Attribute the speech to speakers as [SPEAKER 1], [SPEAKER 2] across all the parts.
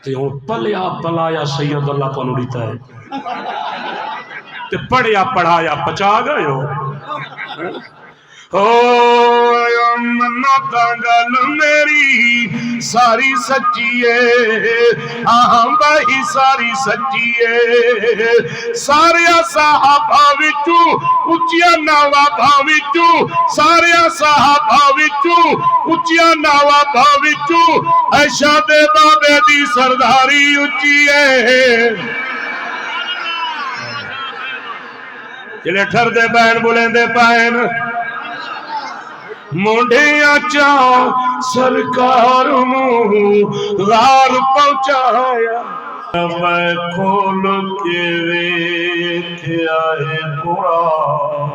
[SPEAKER 1] تے ہوں پلیا پلایا سید اللہ کو دیتا ہے تے پڑھیا پڑھایا پچا گئے ہو منا گل میری ساری سچی ہے ہاں بھائی ساری سچی ہے سارے صحابہ وچوں اچیا نوابا وچوں سارے صحابہ وچوں اچیا نوابا وچوں عائشہ دے بابے دی سرداری اچھی ہے جڑے ٹھر دے بہن بولیں دے پائن مونڈیاں چاہو سرکار غار پہنچایا میں کھول کے ویکھیا ہے قرآن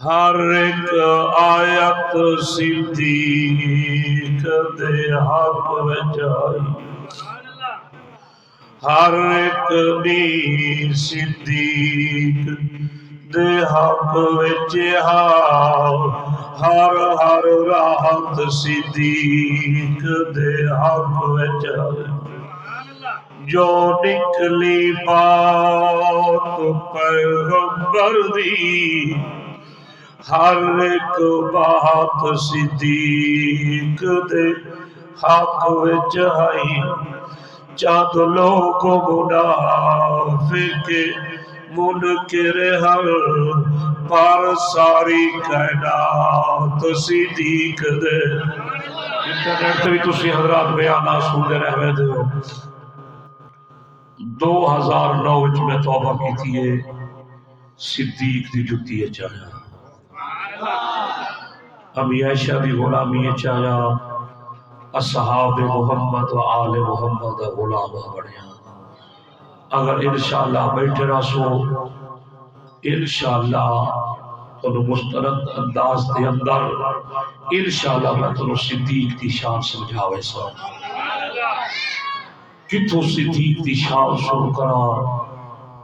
[SPEAKER 1] ہر ایک آیت صدیق دے حق وچ آئی ہر ایک دی صدیق دے حق وچ ہر ہر راحت صدیق دے حق وچ جو نکلی بات پیغمبر دی ہر ایک بات صدیق دے حق وچ آئی چاند لوگ منافق منکر ہر پر ساری کائنات صدیق دے انٹرنیٹ تے بھی تسی حضرات بیانات سنتے رہے ہو 2009 وچ میں توبہ کی تھی صدیق دی جتی چاہیا امی عائشہ دی غلامی چاہیا اصحاب محمد و آل محمد غلام بڑھیا اگر انشاءاللہ بیٹھے رسو انشاءاللہ تو مستند انداز دے اندر انشاءاللہ میں تو صدیق دی شان سمجھاوے سا کتوں صدیق دی شان شروع کرا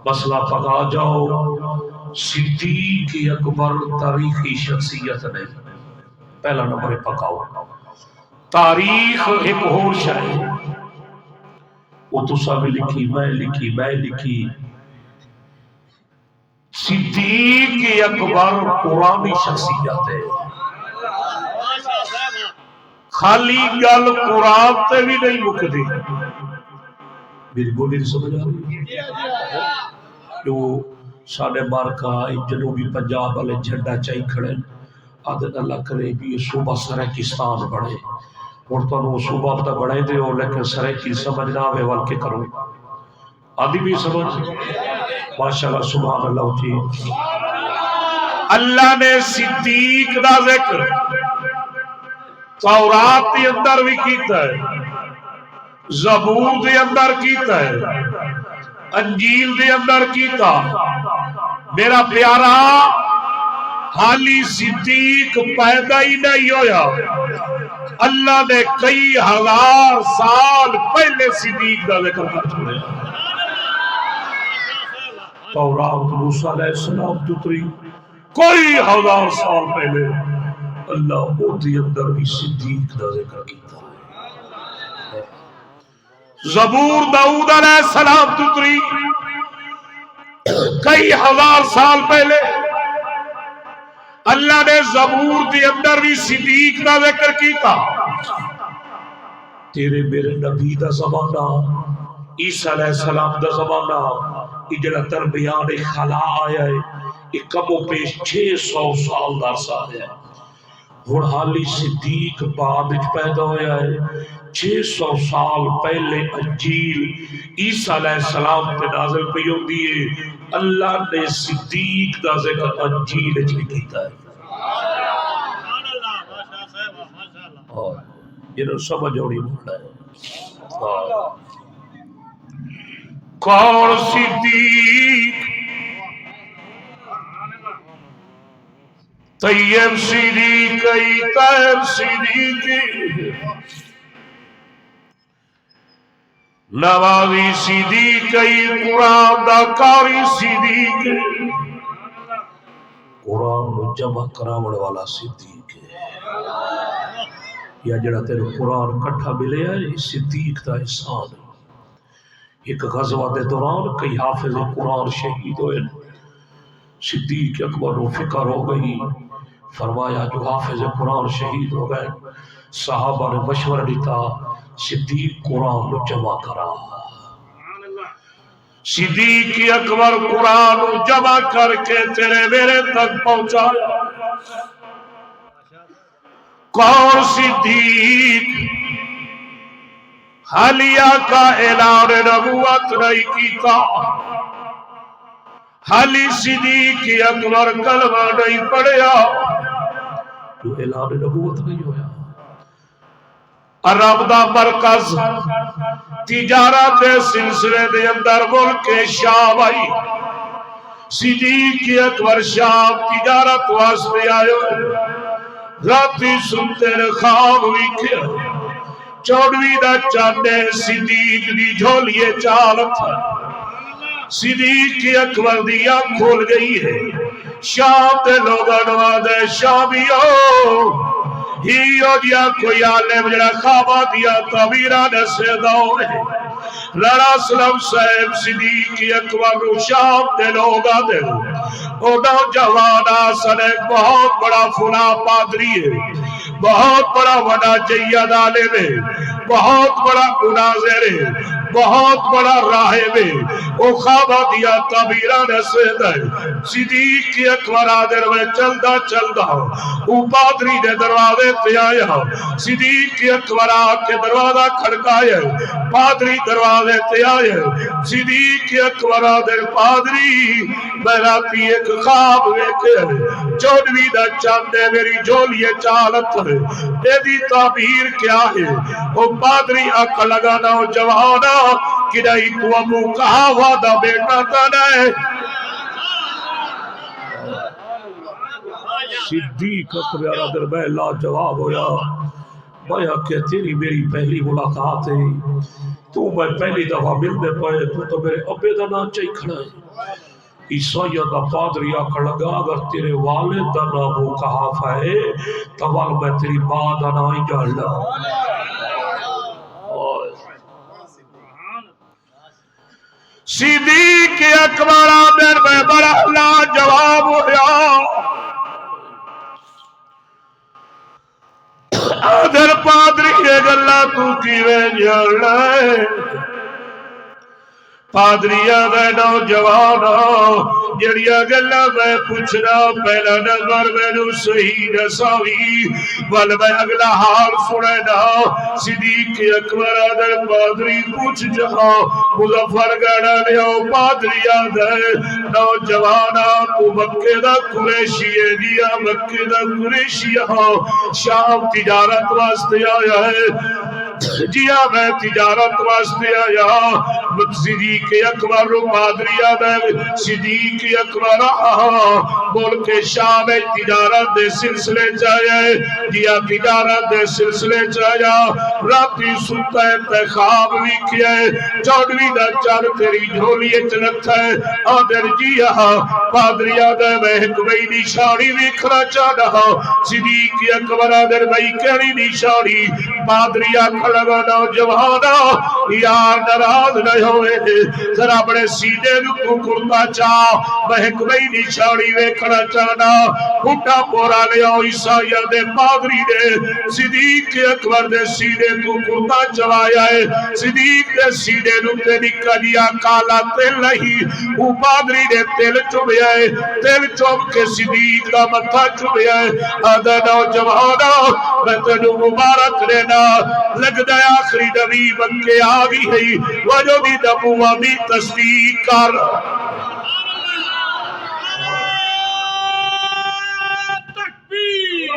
[SPEAKER 1] مسئلہ پکا جاؤ صدیق اکبر تاریخی شخصیت نے پہلا نمبر پکاؤ تاریخ ایک اور شاید وہ تو سب لکھی میں لکھی صدیق اکبر قرآنی شخصیت ہے خالی گل قرآن تے بھی نہیں مکدی میری بولی سمجھ آ رہی جو ساڑھے مارکا جنوبی پنجاب والے جھنڈا چاہی کھڑے آدھے اللہ کرے بھی یہ صوبہ سرائکستان بڑھے اور تو انہوں صوبہ پتہ بڑھائی دے ہو لیکن سرائکی سمجھنا آوے والکے کروں آدھی بھی سمجھ ماشاءاللہ سبحان اللہ جی اللہ نے صدیق دا ذکر تورات دے اندر بھی کیتا ہے زبور دے اندر کیتا ہے انجیل دے اندر کیتا میرا پیارا حالی صدیق پیدا ہی نہیں ہویا اللہ نے کئی ہزار سال پہلے صدیق کا ذکر کر چھوڑیا تورات موسیٰ علیہ السلام اتری کوئی ہزار سال پہلے اللہ اوٹی اندر بھی صدیق کا ذکر کیتا ہے زبور داؤد علیہ السلام اتری کئی ہزار سال پہلے اللہ نے زبور دے اندر بھی صدیق کا ذکر کیتا تیرے میرے نبی دا زمانہ عیسیٰ علیہ السلام دا زمانہ اجڑا درمیان خلا آیا ہے ایک کم و پیش 600 سال درس آیا ہے اور حالی صدیق بعد پیدا ہویا ہے 600 سال پہلے انجیل عیسیٰ علیہ السلام پہ نازل پہ ہوتی ہے اللہ نے صدیق دا ذکر انجیل اچھی کیتا ہے اور یہ سمجھ اوڑی بڑھا ہے کون صدیق طیب صدیق طیب صدیق نوازی صدیق قرآن دا کاری صدیق قرآن جمع کراوڑ والا صدیق یا جڑا تیرے قرآن کٹھا ملے ہے یہ صدیق دا احسان ہے۔ ایک غزوہ دے دوران کئی حافظ قرآن شہید ہوئے، صدیق اکبر و فکر ہو گئی، فرمایا جو حافظ قرآن شہید ہو گئے، صحابہ نے مشورہ دیتا صدیق قرآن کو جمع کرا۔ صدیق اکبر قرآن کو جمع کر کے تیرے میرے تک پہنچایا۔ کون صدیق حالیہ کا اعلان نبوت نہیں کیتا، حالی صدیق اکبر کلمہ نہیں پڑھیا، جو اعلان نبوت نہیں ہویا۔ عرب دا مرکز تجارت سلسلے دے اندر ملک شام آئی، صدیق اکبر شام تجارت واسطے آئے، راتی سنتے خواب ویکھیا، 24 دا چاندے صدیق دی جھولیے چالت ہے، صدیق اکبر دی آنکھ کھول گئی ہے، شام دے لوگاں نوادے شامیوں ہیو دیا کوئی عالم جڑا خوابہ دیا تعبیران سے دوڑے، رانا سلام صاحب صدیق اکبر شام دے لوگاں دے او نوجوانا سن ایک بہت بڑا فلا پادری ہے، بہت بڑا وڈا جید عالم ہے، بہت بڑا مناظر ہے، بہت بڑا راہب ہے، او خوابہ دیا تعبیران سے دے۔ صدیق اکبر آدر میں چلدا چلدا او پادری دے دروازے تے آیا، صدیق اکبر آ کے دروازہ کھڑکایا، پادری دروازے تے آیا، صدیق اکبر آدر پادری میں راتی ایک خواب ویکھے، 24 دا چاندے میری جھولیے چالت ہے، ایدی تعبیر کیا ہے؟ او پادری آکھ لگا نوجوانا کہ نہیں تو ابو کہا وعدہ بیٹا تا نہیں۔ صدیق اکبر در میں لاجواب ہویا، میں کہ تیری میری پہلی ملاقات ہے، تو میں پہلی دفعہ ملنے پائے تو میرے ابے دا نام چاہی کھڑا ہے۔ عیسائیہ دا پادری آکھ لگا اگر تیرے والد دا نام وہ کہاف ہے تو میں تیری ماں دا نام ہی جان لا۔ صدیق اکبر آمیر میں بڑا لاجواب ہویا، آدھر پادری کے گلہ تو کیوے جان لائے، پادری آدھر نوجوانا جڑیا گلہ میں پوچھنا پہلا نظر میں نو صحیح نساوی بل میں اگلا حال سنینا۔ صدیق اکبر آدھر پادری پوچھ جہاں مظفر گڑا لیاؤ، پادری آدھر نوجوانا تو مکہ دا قریشی ہے دیا، مکہ دا قریشی ہاں شام تجارت واسطے آیا ہے، جیا میں تجارت واسطے آیا، صدیق اکبر پادری آدھر صدیق اکبر بول کے شام تجارت دے سلسلے چاہیے، جیا تجارت دے سلسلے چاہیا، راتی سنتا ہے تخواب بھی کیا ہے، 24 دا چار تیری جھولیے چلت ہے، آدھر جیا پادری آدھر میں کوئی نشانی ویکھنا چاہتا، صدیق اکبر آدھر بھائی کیڑی نشانی؟ پادری آدھر لگا نوجوانا یار ناراض نہ ہوئے، ذرا بڑے سیدھے کو کرتا چاہ بہک بھئی نشانی ویکھنا چاہنا، بھٹا پورا لیا عیسائیہ دے پادری دے صدیق اکبر دے سیدھے کو کرتا چلایا ہے، صدیق دے سیدھے نکتے نکا دیا کالا تیل نہیں، وہ پادری دے تیل چوبیا ہے، تیل چوب کے صدیق کا متھا چوبیا ہے، آدھا نوجوانا میں تنو مبارک رہنا لگ دے آخری نبی بن کے آگی ہے، وجہ بھی نبوہ بھی تصدیق کر۔ تکبیر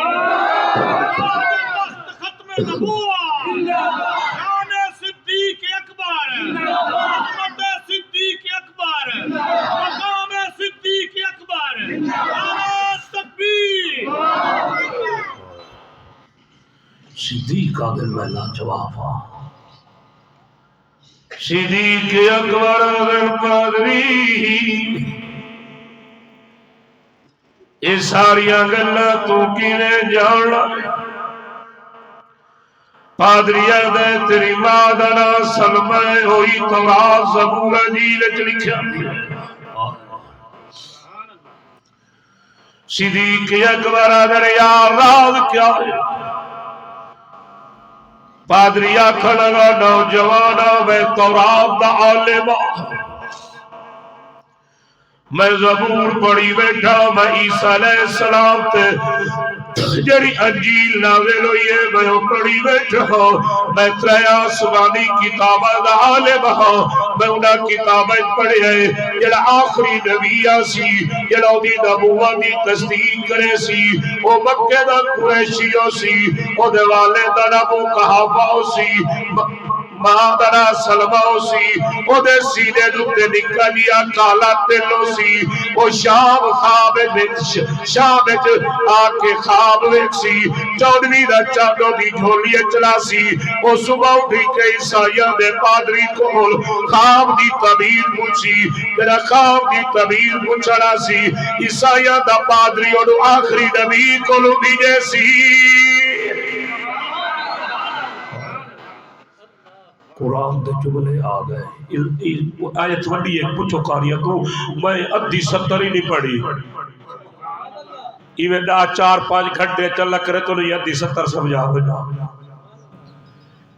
[SPEAKER 1] ختم نبوہ شان صدیق اکبر، محمد صدیق اکبر، مقام صدیق اکبر، تکبیر۔ صدیق کا دل میں لاجواب ہوا، صدیق اکبر دل پادری یہ ساریاں گلہ تو کینے جان پادری دے تیری ماں دا نام سلمہ ہوئی تورات زبور انجیل وچ لکھیا صدیق اکبر اگر یار راز کیا ہے پادری آکھن لگا نوجوانا میں تورات دا عالم میں زبور پڑھی بیٹھا میں عیسیٰ علیہ السلام تے جڑی انجیل نازل ہوئی ہے میں پڑھی بیٹھا میں ترے آسمانی کتاباں دا عالم ہاں میں انہاں کتاباں پڑھے ہیں جڑا آخری نبی سی جڑا اودی نبوت دی تصدیق کرے سی او مکے دا قریشیو سی او دے والد دا نام قحافہ سی ماں دا نام سلمہ سی او دے سینے دے نکا جیا کالا تلو سی او شام خواب شام آ کے خواب ویک سی چودویں دا چادو دی جھولی چلا سی او صبح اٹھی کے عیسائیاں دے پادری کول خواب دی تعبیر پوچھی میرا خواب دی تعبیر پوچھنا سی عیسائیاں دا پادری اور آخری نبی کولو بھیجے سی قرآن دے جملے آ گئے آیت وڈی ایک پوچھو کاریاں تو میں ادھی 70 ہی نہیں پڑھی ایویں دا 4-5 گھنٹے چلا کرے تو نہیں ادھی 70 سمجھا بنا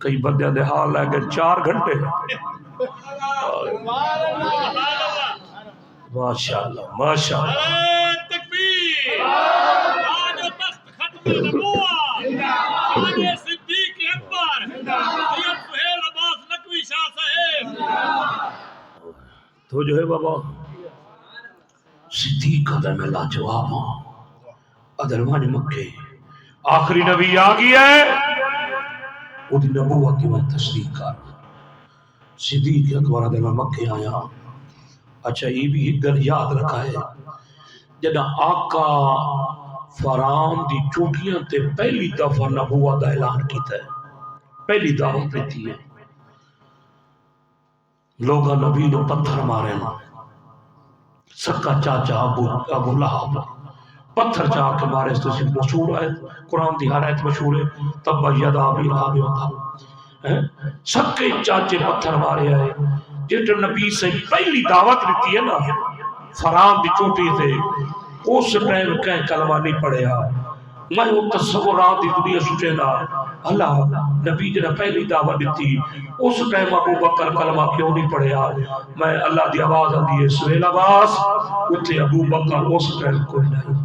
[SPEAKER 1] کئی بندے دے حال ہے کہ 4 گھنٹے ماشاءاللہ ماشاءاللہ
[SPEAKER 2] تکبیر آج تخت ختم نبوت آج صدیق اکبر سید سہیل عباس نقوی شاہ صاحب
[SPEAKER 1] تو جو ہے بابا صدیق کا میں لاجواب ہوں ادروان مکے آخری نبی آ گیا ہے وہ دی نبوت کی میں تصدیق کر صدیق اکبر دے میں مکے آیا اچھا یہ بھی ایک گل یاد رکھا ہے جدہ آقا فرام دی چوٹیاں تے پہلی دفعہ نبوت دا اعلان کیتا ہے پہلی دعوت دیتی ہے لوگا نبی نے پتھر مارے نا سکا چاچا ابو لہب پتھر جا کے مارے اس سے مشہور ہے قرآن دی ہر آیت مشہور ہے تب یدا ابی لہب ہوتا سکے چاچے پتھر مارے آئے جس نبی سے پہلی دعوت دیتی ہے نا فرام دی چوٹی سے اس ٹائم کہیں کلمہ نہیں پڑھے میں وہ تصورات دی دنیا سوچے نا اللہ نبی جنہ پہلی دعوت دیتی اس ٹائم ابو بکر کلمہ کیوں نہیں پڑھے میں اللہ دی آواز آدھی ہے سہیل عباس اتھے ابو بکر اس ٹائم کوئی نہیں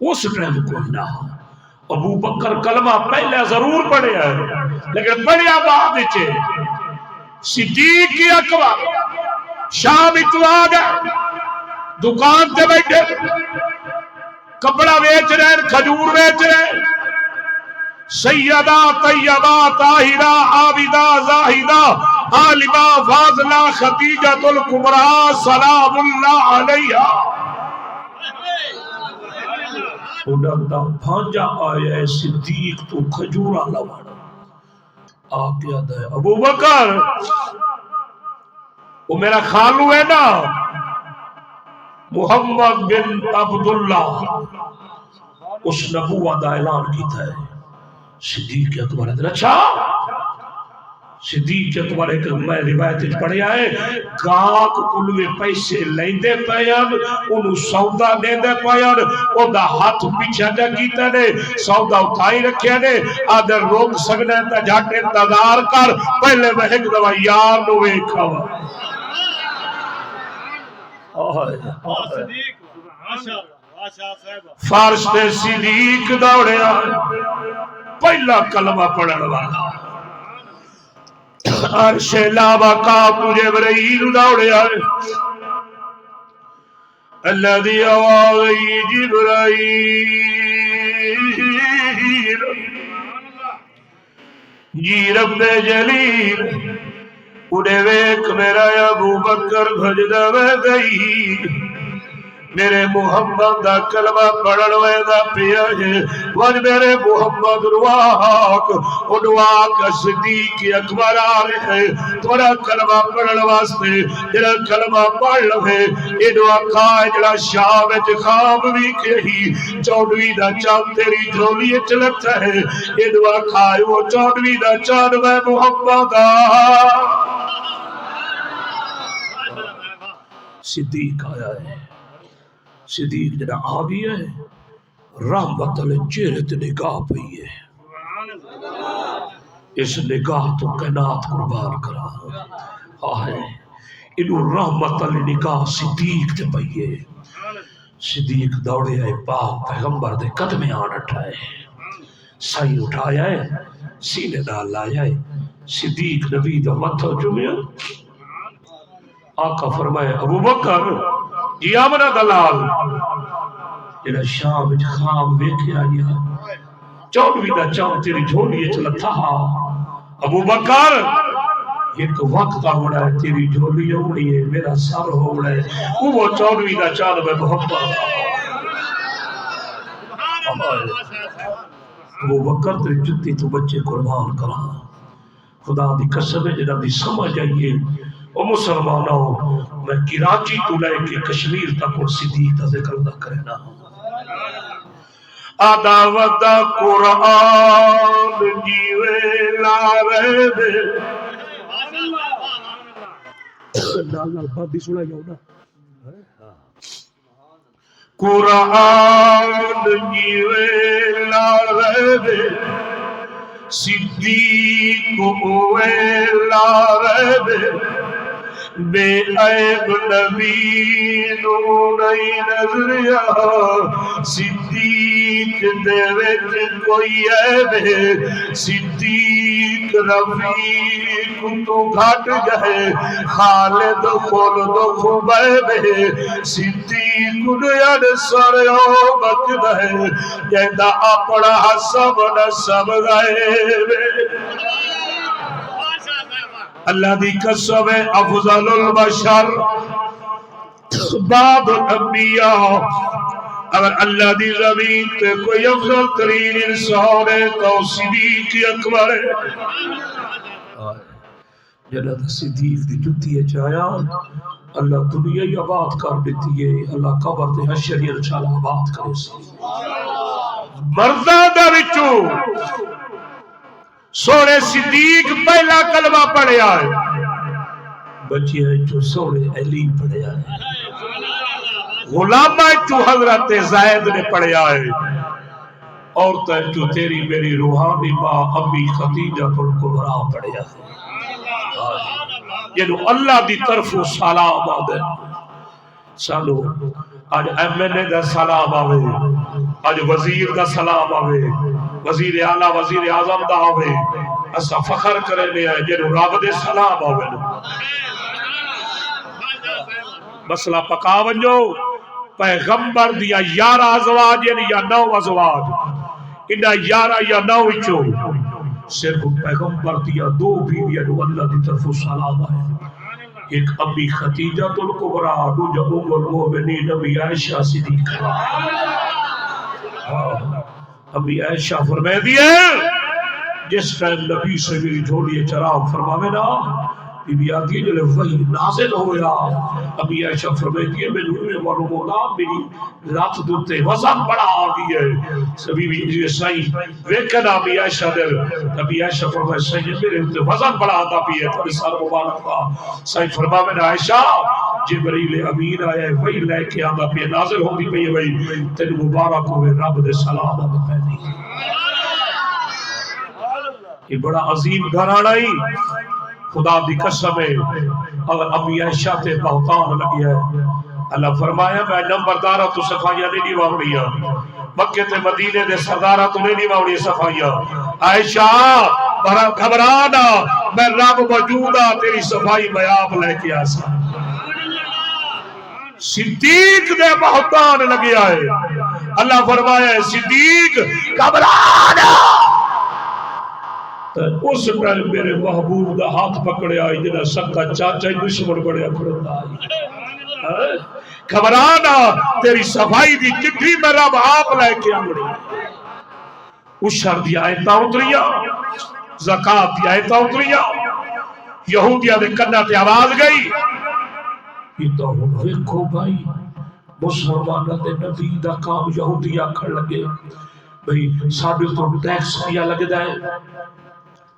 [SPEAKER 1] اس ٹائم کوئی نہ ابو بکر کلمہ پہلے ضرور پڑھے ہیں لیکن پڑھیا بعد چھے صدیق اکبر شام اتوا گئے دکان تے بیٹھے کپڑا بیچ رہے کھجور بیچ رہے سیدہ طیبہ طاہرہ عابدہ زاہدہ عالمہ فاضلہ خدیجہ الکبریٰ سلام اللہ علیہ اڈھتا بھانجا آیا صدیق تو کھجورہ لوانا آگیا دے ابو بکر وہ میرا خالو ہے نا محمد بن عبداللہ اس نبوت دا اعلان کیتا ہے صدیق اکبر ادھر اچھا صدیق اکبر ایک میں روایت پڑھے آئے گاہک کلوے پیسے لیندے پیان انہوں سودا دیندے پیان او دا ہاتھ پیچھا جا کیتا نے سودا اٹھائی رکھے نے آدھر روک سکنے تا جھاٹ انتظار کر پہلے میں ایک دوا یار نوے کھوا فارس تے صدیق دوڑے پہلا کلمہ پڑھن والا عرش لابا کا تجھے برعیل دوڑے الذي آوی جبرائیل جی رب جلیل اڑے ویک میرا ابو بکر بھجدہ میں گئی میرے محمد دا کلمہ پڑھن ویدا پیا ہے وج میرے محمد رواق انواق صدیق اکبر آ رہے ہیں تھوڑا کلمہ پڑھن واسطے جڑا کلمہ پڑھ لوے انواق کھائے جڑا شام وچ خواب بھی کہی 14ویں دا چاند تیری جھولی وچ لگتا ہے انواق کھائے وہ 14ویں دا چاند میں محمد صدیق آیا ہے صدیق جڑا آ گیا ہے رحمت علیہ چہرے تے نگاہ پئی ہے اس نگاہ تو کائنات قربان کرا آئے انہوں رحمت علیہ نگاہ صدیق تے پئی ہے صدیق دوڑے آئے پاک پیغمبر دے قدمے آن اٹھائے سائی اٹھایا ہے سینے ڈال لایا ہے صدیق نبی دا متھا چومیا آقا فرمائے ابو بکر جی آمنہ دلال جنہا شام وچ خواب ویکھے آیا 14ویں دا چاند تیری جھولی وچ لتھا ابو بکر ایک وقت آوڑا ہے تیری جھولی ہوڑی ہے میرا سر ہوڑا ہے وہ 14ویں دا چاند میں محبت ابو بکر تیری جتی تو بچے قربان کرا خدا دی قسم ہے جنہا دی سمجھ آئیے او مسلمانوں میں کراچی تو لے کے کشمیر تک اور صدیق کا ذکر نہ کرنا عداوت قرآن جیوے لا رہے دے نال نال بابی سنا جاؤ نا قرآن جیوے لا رہے دے صدیق ہوئے لا رہے دے بے عیب نبی نو نہیں نظریا صدیق دے وچ کوئی عیب صدیق رفیق تو گھٹ جائے خالد خلد خبیب صدیق نیاد سریو بچ دے جیدہ اپنا حسب نسب غیب اللہ دی قسم ہے افضل البشر بعد الانبیاء اگر اللہ دی زمین تے کوئی افضل ترین انسان ہے تو صدیق اکبر ہے جنت صدیق دی جتی ہے چایا اللہ دنیا ہی آباد کر دیتی ہے اللہ قبر تے حشر انشاءاللہ آباد کرے سی مردہ دا وچوں سونے صدیق پہلا کلمہ پڑھیا ہے بچے ہیں جو سونے علی پڑھیا ہے غلامہ جو حضرت زید نے پڑھیا ہے عورتیں جو تیری میری روحانی ماں امی خدیجہ الکبریٰ پڑھیا ہے یہ اللہ دی طرف سلام آدھے سالو آج ایم این اے دا سلام آوے آج وزیر دا سلام آوے وزیر اعلیٰ وزیر اعظم دا آوے اسا فخر کرے لیا ہے جنہوں رب دے سلام آوے مسئلہ پکا ونجو پیغمبر دیا 11 ازواج یا 9 ازواج انہا 11 یا 9 وچوں صرف پیغمبر دیا 2 بیویاں اللہ دی طرف سلام آئے ایک امی خدیجہ الکبریٰ دوجہ ام المؤمنین امی عائشہ صدیقہ امی عائشہ فرمائے دیئے جس ٹائم نبی سے میری جھولی چراغ فرماوے نا بی بی آتی ہے جلے وہی نازل ہویا امی عائشہ فرمائے دیئے میں نے معلوم ہونا میری رات دوتے وزن بڑا آگئی ہے سبھی بھی جیسے سائی ویکن امی عائشہ دل امی عائشہ فرمائے سائی میرے ہوتے وزن بڑا آتا بھی ہے تھوڑی سال مبارک کا سائی فرماوے نا عائشہ جبریل امین آیا ہے وہی لے کے آدھا پہ نازل ہوگی پہ وہی تین مبارک ہوئے رب دے سلام آدھا پہنی یہ بڑا عظیم گھرانا ہی خدا دی قسم ہے اگر امی عائشہ تے بہتان لگیا ہے اللہ فرمایا میں نمبردارہ تو صفائیہ نہیں واؤڑیا مکہ تے مدینے دے سردارہ تو نہیں واؤڑی صفائیہ عائشہ برا گھبرانا میں رب موجودہ تیری صفائی بیاب لے کے آسا صدیق دے بہتان لگیا ہے اللہ فرمایا ہے صدیق گھبرانا اس ٹائم میرے محبوب دا ہاتھ پکڑے آئی جنہا سکا چاچا ہی دشمن بڑے اکھڑتا آئی گھبرانا، تیری صفائی دی چٹھی میں رب آپ لے کے آوڑی۔ اشر دی آیتاں اتریاں، زکات دی آیتاں اتریاں، یہودیاں دے کنا تے آواز گئی۔ یہ تو ویکھو بھائی مسلماناں دے نبی دا کام یہودی آکھن لگے بھئی ساڈے تو ٹیکس پیا لگدا ہے،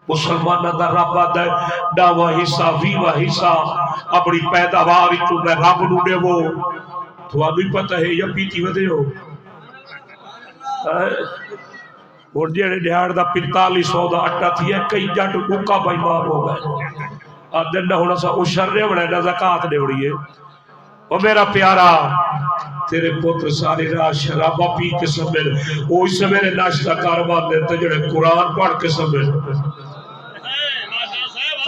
[SPEAKER 1] مسلماناں دا رب آدا ہے 9واں حصہ 20واں حصہ اپنی پیداوار وچوں میں رب نوں دیو۔ تھانوں ہی پتہ ہے یا پیتی ودے ہو ہن جڑے دیہڑ دا 4500 دا آٹا تھی ہے کئی جٹ کوکا بھائی مار ہو گئے آدھے نہ ہن اساں اشر دے بڑے نہ زکات دے بڑی ہے۔ او میرا پیارا تیرے پتر سارے رات شرابہ پی کے سمجھ وہ اس میرے ناشتہ کاروبار دیتے جڑے قرآن پڑھ کے سمجھ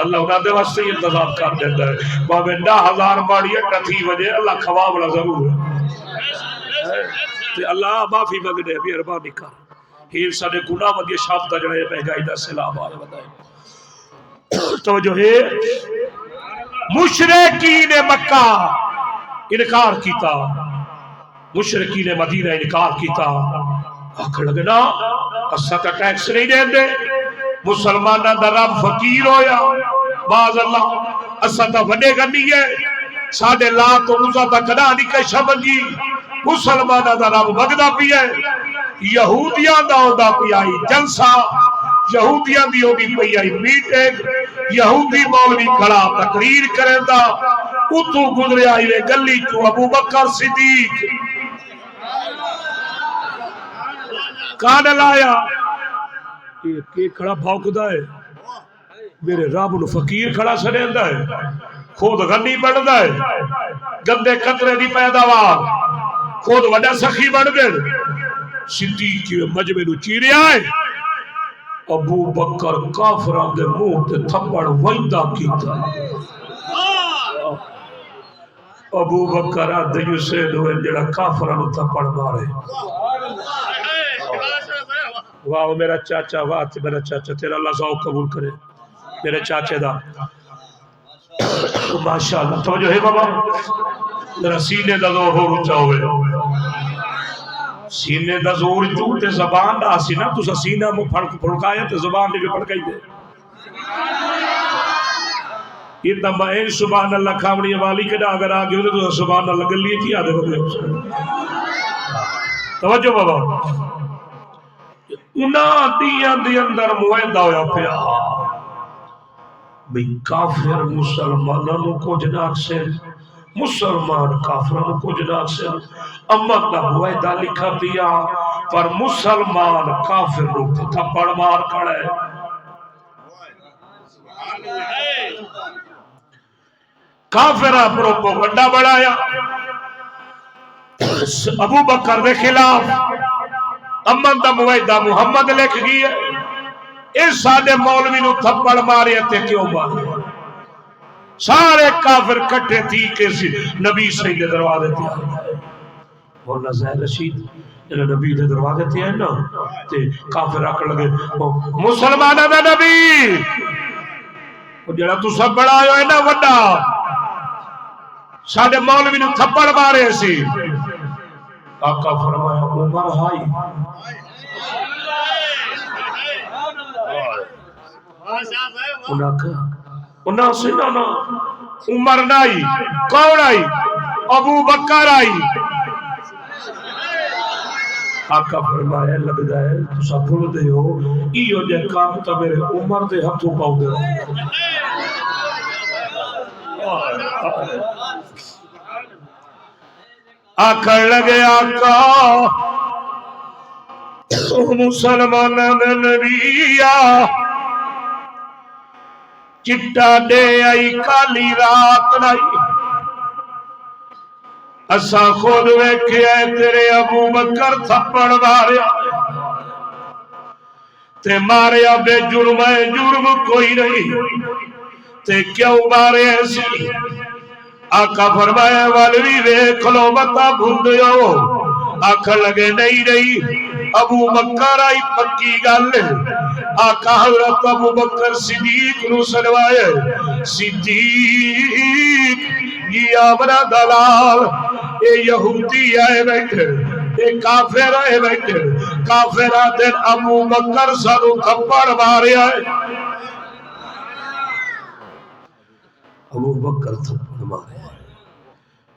[SPEAKER 1] اللہ انہاں دے واسطے انتظام کر دیتا ہے باوے 10,000 ماڑی اٹا تھی وجہ اللہ کھوا بڑا ضرور ہے تے اللہ معافی منگنے مہربانی کر ہیر سارے گناہ ودی شاف دا جڑے مہنگائی دا سیلاب آئے بتائے تو جو ہے مشرکین مکہ انکار کیتا، مشرکین مدینہ انکار کیتا، آکھن لگے نا اساں تے ٹیکس نہیں دیندے، مسلماناں دا رب فقیر ہویا باز اللہ اساں تے وڈے گنی ہے ساڈے لا تو عزا دا کدا نہیں کہ شبنگی مسلماناں دا رب وگدا پیا ہے۔ یہودیاں دا ہوندا پیا جلسہ، یہودیاں دی ہونی پئی آئی میٹنگ، یہودی مولوی کھڑا تقریر کریندا اتو گزرے آئی وے گلی چو ابو بکر صدیق کان لایا یہ کھڑا بھوکدا ہے میرے رب نو فقیر کھڑا سڑیندا ہے خود غنی بندا ہے گندے قطرے دی پیداوار خود وڈا سخی بن گئے۔ صدیق کی مجمع نو چیریا ہے ابو بکر کافراں دے منہ تے تھپڑ ویندا کیتا۔ ابو بکر ادیو سے دوے جڑا کافراں نو تھپڑ مارے۔ واہ میرا چاچا، واہ میرا چاچا، تیرا اللہ ذوق قبول کرے میرے چاچے دا ماشاءاللہ۔ توجہ ہے بابا میرا سینے دا زور ہو اونچا ہوئے، سینے دا زور چوتے زبان دا سی نا تسا سینہ میں پھڑکایا تے زبان نے بھی پھڑکائی دے۔ یہ تمہیں سبحان اللہ کھاوڑی والی کدا اگر آگے ہوتے تو سبحان اللہ گلی کی آدھے ہوتے۔ توجہ بابا انہاں دیاں دی اندر معاہدہ ہویا پیا بھئی کافر مسلمانوں کو جناک سے مسلمان کافروں کو جناک سے امت دا معاہدہ لکھا پیا پر مسلمان کافر روتے تھپڑ مار کھڑے۔ کافرہ پروپیگنڈا بڑھایا ابو بکر دے خلاف امن دا معاہدہ محمد لکھ گئی ہے اس سادے مولوی نو تھپڑ مارے تے کیوں مارے سارے کافر کٹھے تھی کہ نبی صحیح دے دروازے تے آئے مولانا زہر رشید جنہاں نبی دے دروازے تے آئے نا تے کافر آکڑ لگے مسلمانہ دا نبی جڑا تو سب بڑا آئے ہے نا وڈا ساڑھے مولوی نے تھپڑ مارے سی آقا فرمایا عمر ہائی انہاں سے نا عمر نائی کون آئی ابو بکر آئی آقا فرمایا لگتا ہے تو سب بھول دے ہو ایو جے کام تا میرے عمر دے ہتھوں پاؤ دے آکڑ لگے آقا مسلمان دے نبیا چٹا دے آئی کالی رات نائی اسا خود ویکھیا تیرے ابو بکر تھپڑ ماریا تے ماریا بے جرم ہے جرم کوئی نہیں تے کیوں مارے سی آقا فرمایا والوی ویکھ لو متا بھندیو آکھا لگے نہیں ابو بکر آئی پکی گل آقا حضرت ابو بکر صدیق نو سنوائے صدیق یہ آمنا دلال اے یہودی آئے بیٹھے اے کافر آئے بیٹھے کافر آتے ابو بکر سانو تھپڑ مارے آئے ابو بکر تھپڑ مارے آئے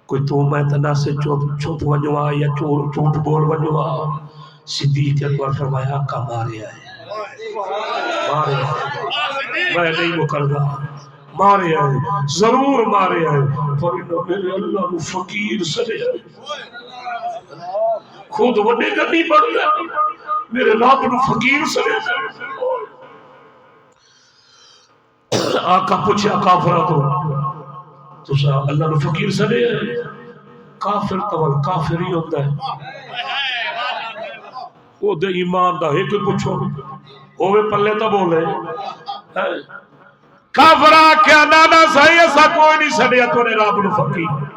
[SPEAKER 1] کوئی تو میں تنا سے چھپ ونجوا یا چھوٹ بول ونجوا صدیق اکبر فرمایا کا مارے آئے مارے آئے میں نہیں مکردا مارے آئے ضرور مارے آئے پر میرے اللہ نو فقیر سڑے آئے خود وڈے کا نہیں بڑھتا میرے رب نو فقیر سڑے آقا پوچھا کافرہ تو سا اللہ نو فقیر سڑے آئے کافر تول کافر ہی ہوتا ہے وہ دے ایمان دا ایک پوچھو ہوئے پلے تا بولے کافرہ کیا نانا صحیح ایسا کوئی نہیں سڑیا تو نے رب نو فقیر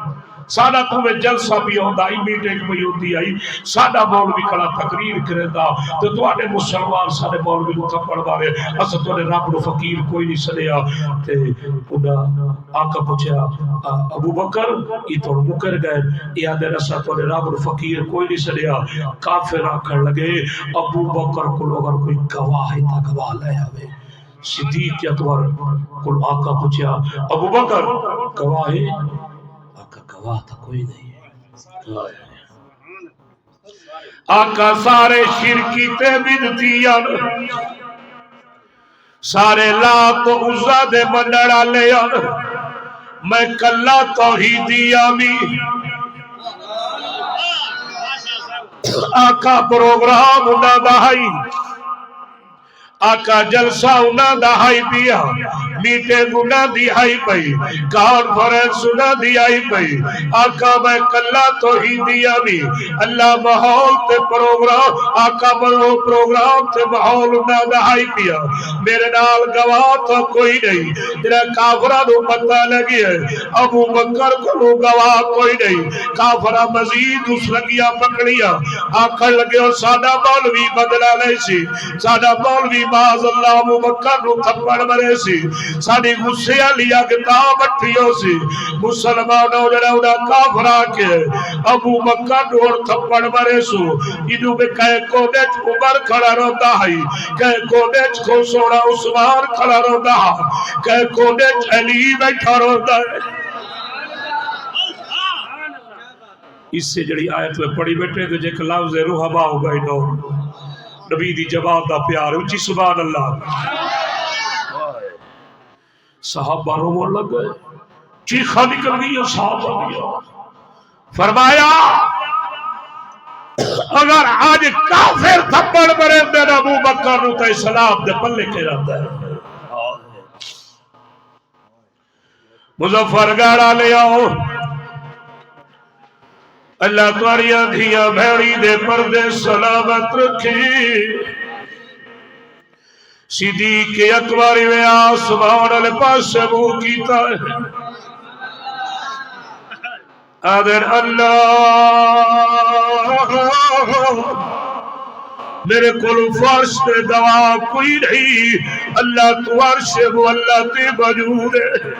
[SPEAKER 1] سادہ تمہیں جلسہ بھی ہوندہ آئی میٹنگ بھی ہوندی آئی سادہ مولوی کڑا تقریر کرے دا تو دوارے مسلمان سادے مولوی نو تھپڑ مارے اسا تو نے رب نو فقیر کوئی نہیں سڑیا تے انہا آقا پوچھا ابو بکر یہ تو مکر گئے یہ آدھے رسا تو نے رب نو فقیر کوئی نہیں سڑیا کافر آکر لگے ابو بکر کو اگر کوئی گواہ ہے تا گواہ لے آوے صدیق اکبر کل آقا پوچھا ابو بکر گواہ ہے آقا گواہ تھا کوئی نہیں ہے آقا سارے شرکی تے بدتیاں سارے لات و عزا دے منڈڑا لیا میں کلا توحیدی آمی آقا پروگرام انہا دہائی آقا جلسہ انہا دہائی پیا میٹنگ انہا دہائی پئی کانفرنس انہا دہائی پئی آقا میں کلا توحیدی آمی اللہ ماحول تے پروگرام آقا بلو پروگرام تے ماحول انہا دہائی پیا میرے نال گواہ تو کوئی نہیں جنہیں کافرہ نو پتہ لگی ہے ابو بکر کو نو گواہ کوئی نہیں کافرہ مزید اس لگیا پکڑیا آخر لگے اور سادہ مولوی بدلا لے سی سادہ مولوی باز اللہ ابو بکر نو تھپڑ مرے سی ساڑی غصے لیا کتاب اٹھیوں سی مسلمانوں جنہاں انہاں کافرہ کے ابو بکر نو اور تھپڑ مرے سو انہوں میں کہے کونیچ عمر کھڑا روتا ہے کہے کونیچ کو سوڑا عثمان کھڑا روتا ہے کہے کونیچ علی بیٹھا روتا ہے اس سے جڑی آیت میں پڑھی بیٹھے تو جے لفظ روحبا ہو گئی نو نبی دی جواب دا پیار اچھی سبحان اللہ صحابہ رومن لگ گئے چیخا نکل گئی اور صحابہ گیا فرمایا اگر آج کافر تھپڑ مرے میرا ابو بکر نو تے اسلام دے پلے کے جاتا ہے مظفر گاڑا لے آؤ اللہ تمہاری آنکھیاں بھیڑی دے پردے سلامت رکھی صدیق اکبر میں آسمان علی پاس منہ کیتا ہے آدھر اللہ میرے کل فرش تے دعا کوئی نہیں اللہ تو عرش وہ اللہ تے موجود ہے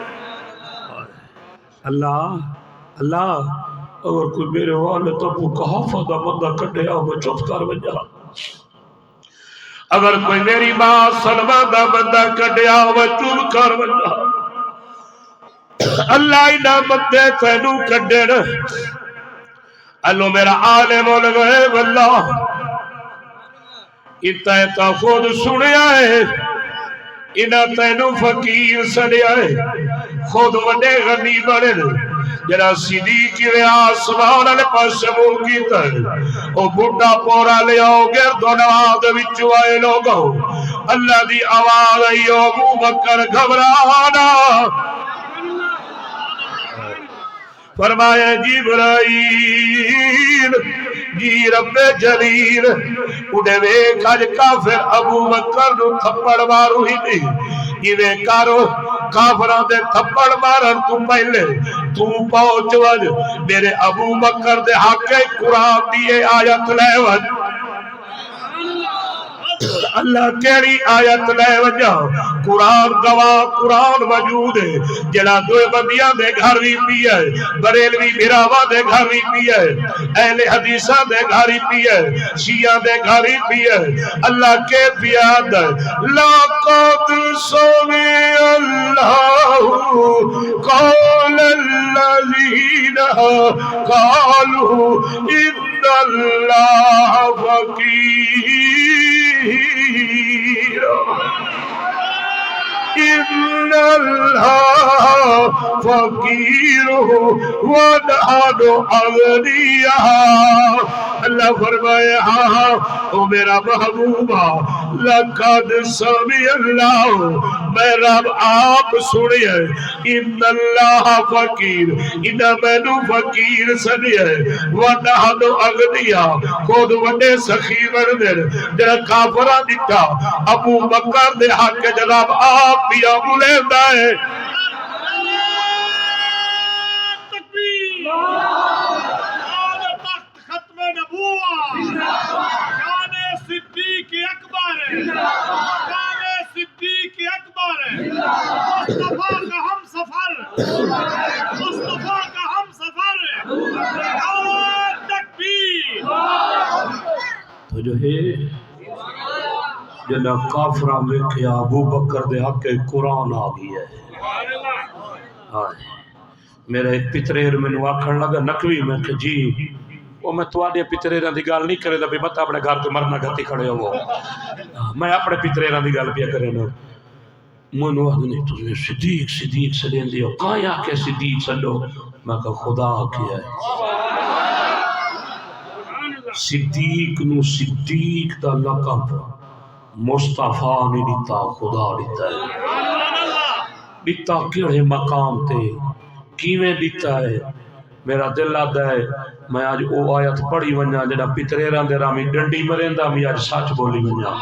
[SPEAKER 1] اللہ اگر کوئی میرے والے تب وہ کہا فدا بندہ کٹے آؤ میں چپ کر بجا اگر کوئی میری ماں سلمہ دا بندہ کٹے آؤ میں چپ کر بجا اللہ اینا بندے تینو کٹے نا اللہ میرا عالم الغیب اللہ اتنا خود سنیا ہے انہا تینو فقیر سڑیا ہے خود وڈے غنی بڑے جنا صدیق وے آسمان علی پاس منہ کیتا ہے او بڑھا پورا لے آؤ گرد و نواز وچو آئے لوگو اللہ دی آواز آئی ابو بکر گھبرانا فرمایا جبرائیل جی رب جلیل انہیں ویک آج کافر ابو بکر نو تھپڑ مارو ہی نہیں یہ ویکارو کافران دے تھپڑ مارن تو پہلے تو پہنچ وج میرے ابو بکر دے حق قرآن دیئے آیت لے وج اللہ کیڑی آیت لے وجہ قرآن گواہ قرآن موجود ہے جڑا دو بندیاں دے گھر بھی پی ہے بریلوی بھراواں دے گھر بھی پی ہے اہل حدیثاں دے گھر بھی پی ہے شیعہ دے گھر بھی پی ہے اللہ کے پیاد لقد سمع اللہ قول الذین قالوا ان اللہ فقیر ان اللہ فقیر ونحن اغنیاء اللہ فرمایا ہاں او میرا محبوبہ لقد سمع اللہ میں رب آپ سنیے ان اللہ فقیر ان مینو فقیر سنیے ونحن اغنیاء خود وڈے سخی بندے جڑا کافراں دتا ابو بکر دے حق جناب آپ بھی ابو لیندہ ہے
[SPEAKER 2] شان صدیق اکبر شان صدیق اکبر مصطفیٰ کا ہم سفر مصطفیٰ کا ہم سفر تکبیر
[SPEAKER 1] تو جو ہے جنہ کافرہ میں کیا ابو بکر دے حق قرآن آ گئی ہے میرا ایک پتریر میں نواکھن لگا نکوی میں کہ جی وہ میں تواڈے پتریراں دی گل نہیں کرے دا بھی مت اپنے گھر تے مرنا گھتی کھڑے ہو میں اپنے پتریراں دی گل پیا کرے نا منو اگنے تو صدیق صدیق سدین دیو کایا کہ صدیق سڈو میں کہ خدا کیا ہے صدیق نو صدیق دا لقب مصطفیٰ نے دیتا خدا دیتا ہے دیتا کیڑے مقام تے کیویں دیتا ہے میرا دل آتا ہے میں آج او آیت پڑھی ونجا جڑا پتریراں دے رامی ڈنڈی مریندا میں آج سچ بولی ونجا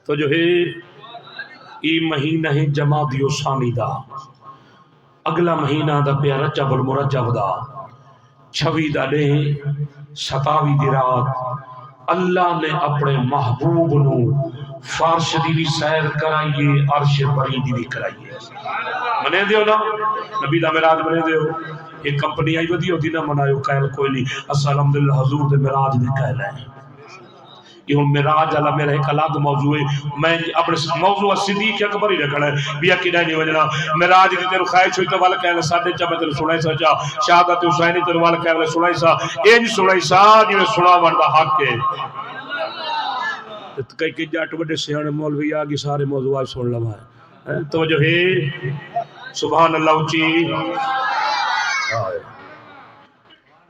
[SPEAKER 1] تو جو ہے ای مہینہ ہے جمادی ثانی دا اگلا مہینہ دا پیا رجب المرجب دا 26 دا ڈے 27 دی رات اللہ نے اپنے محبوب نو فارش دی بھی سیر کرائیے عرش بری دی بھی کرائیے منے دیو نا نبی دا معراج منے دیو ایک کمپنی آئی ودی ہوتی نہ منایو قائل کوئی نہیں الحمدللہ حضور دے معراج دی قائل ہے یہ ہوں معراج اللہ میرا ایک الگ موضوع ہے میں اپنے موضوع صدیق اکبر ہی رکھنا ہے بیا کی نہیں وجنا معراج دی تیرے خواہش ہوئی تو والا کہنے ساڈے چا میں تیرے سنائی سا چا شہادت حسینی تیرے والا کہنے سنائی سا این سنائی سا جی سنا وندا حق ہے کئی کئی جٹ بڑے سیانے مولوی آگے سارے موضوعات سن لوا ہے تو جو ہے سبحان اللہ اچھی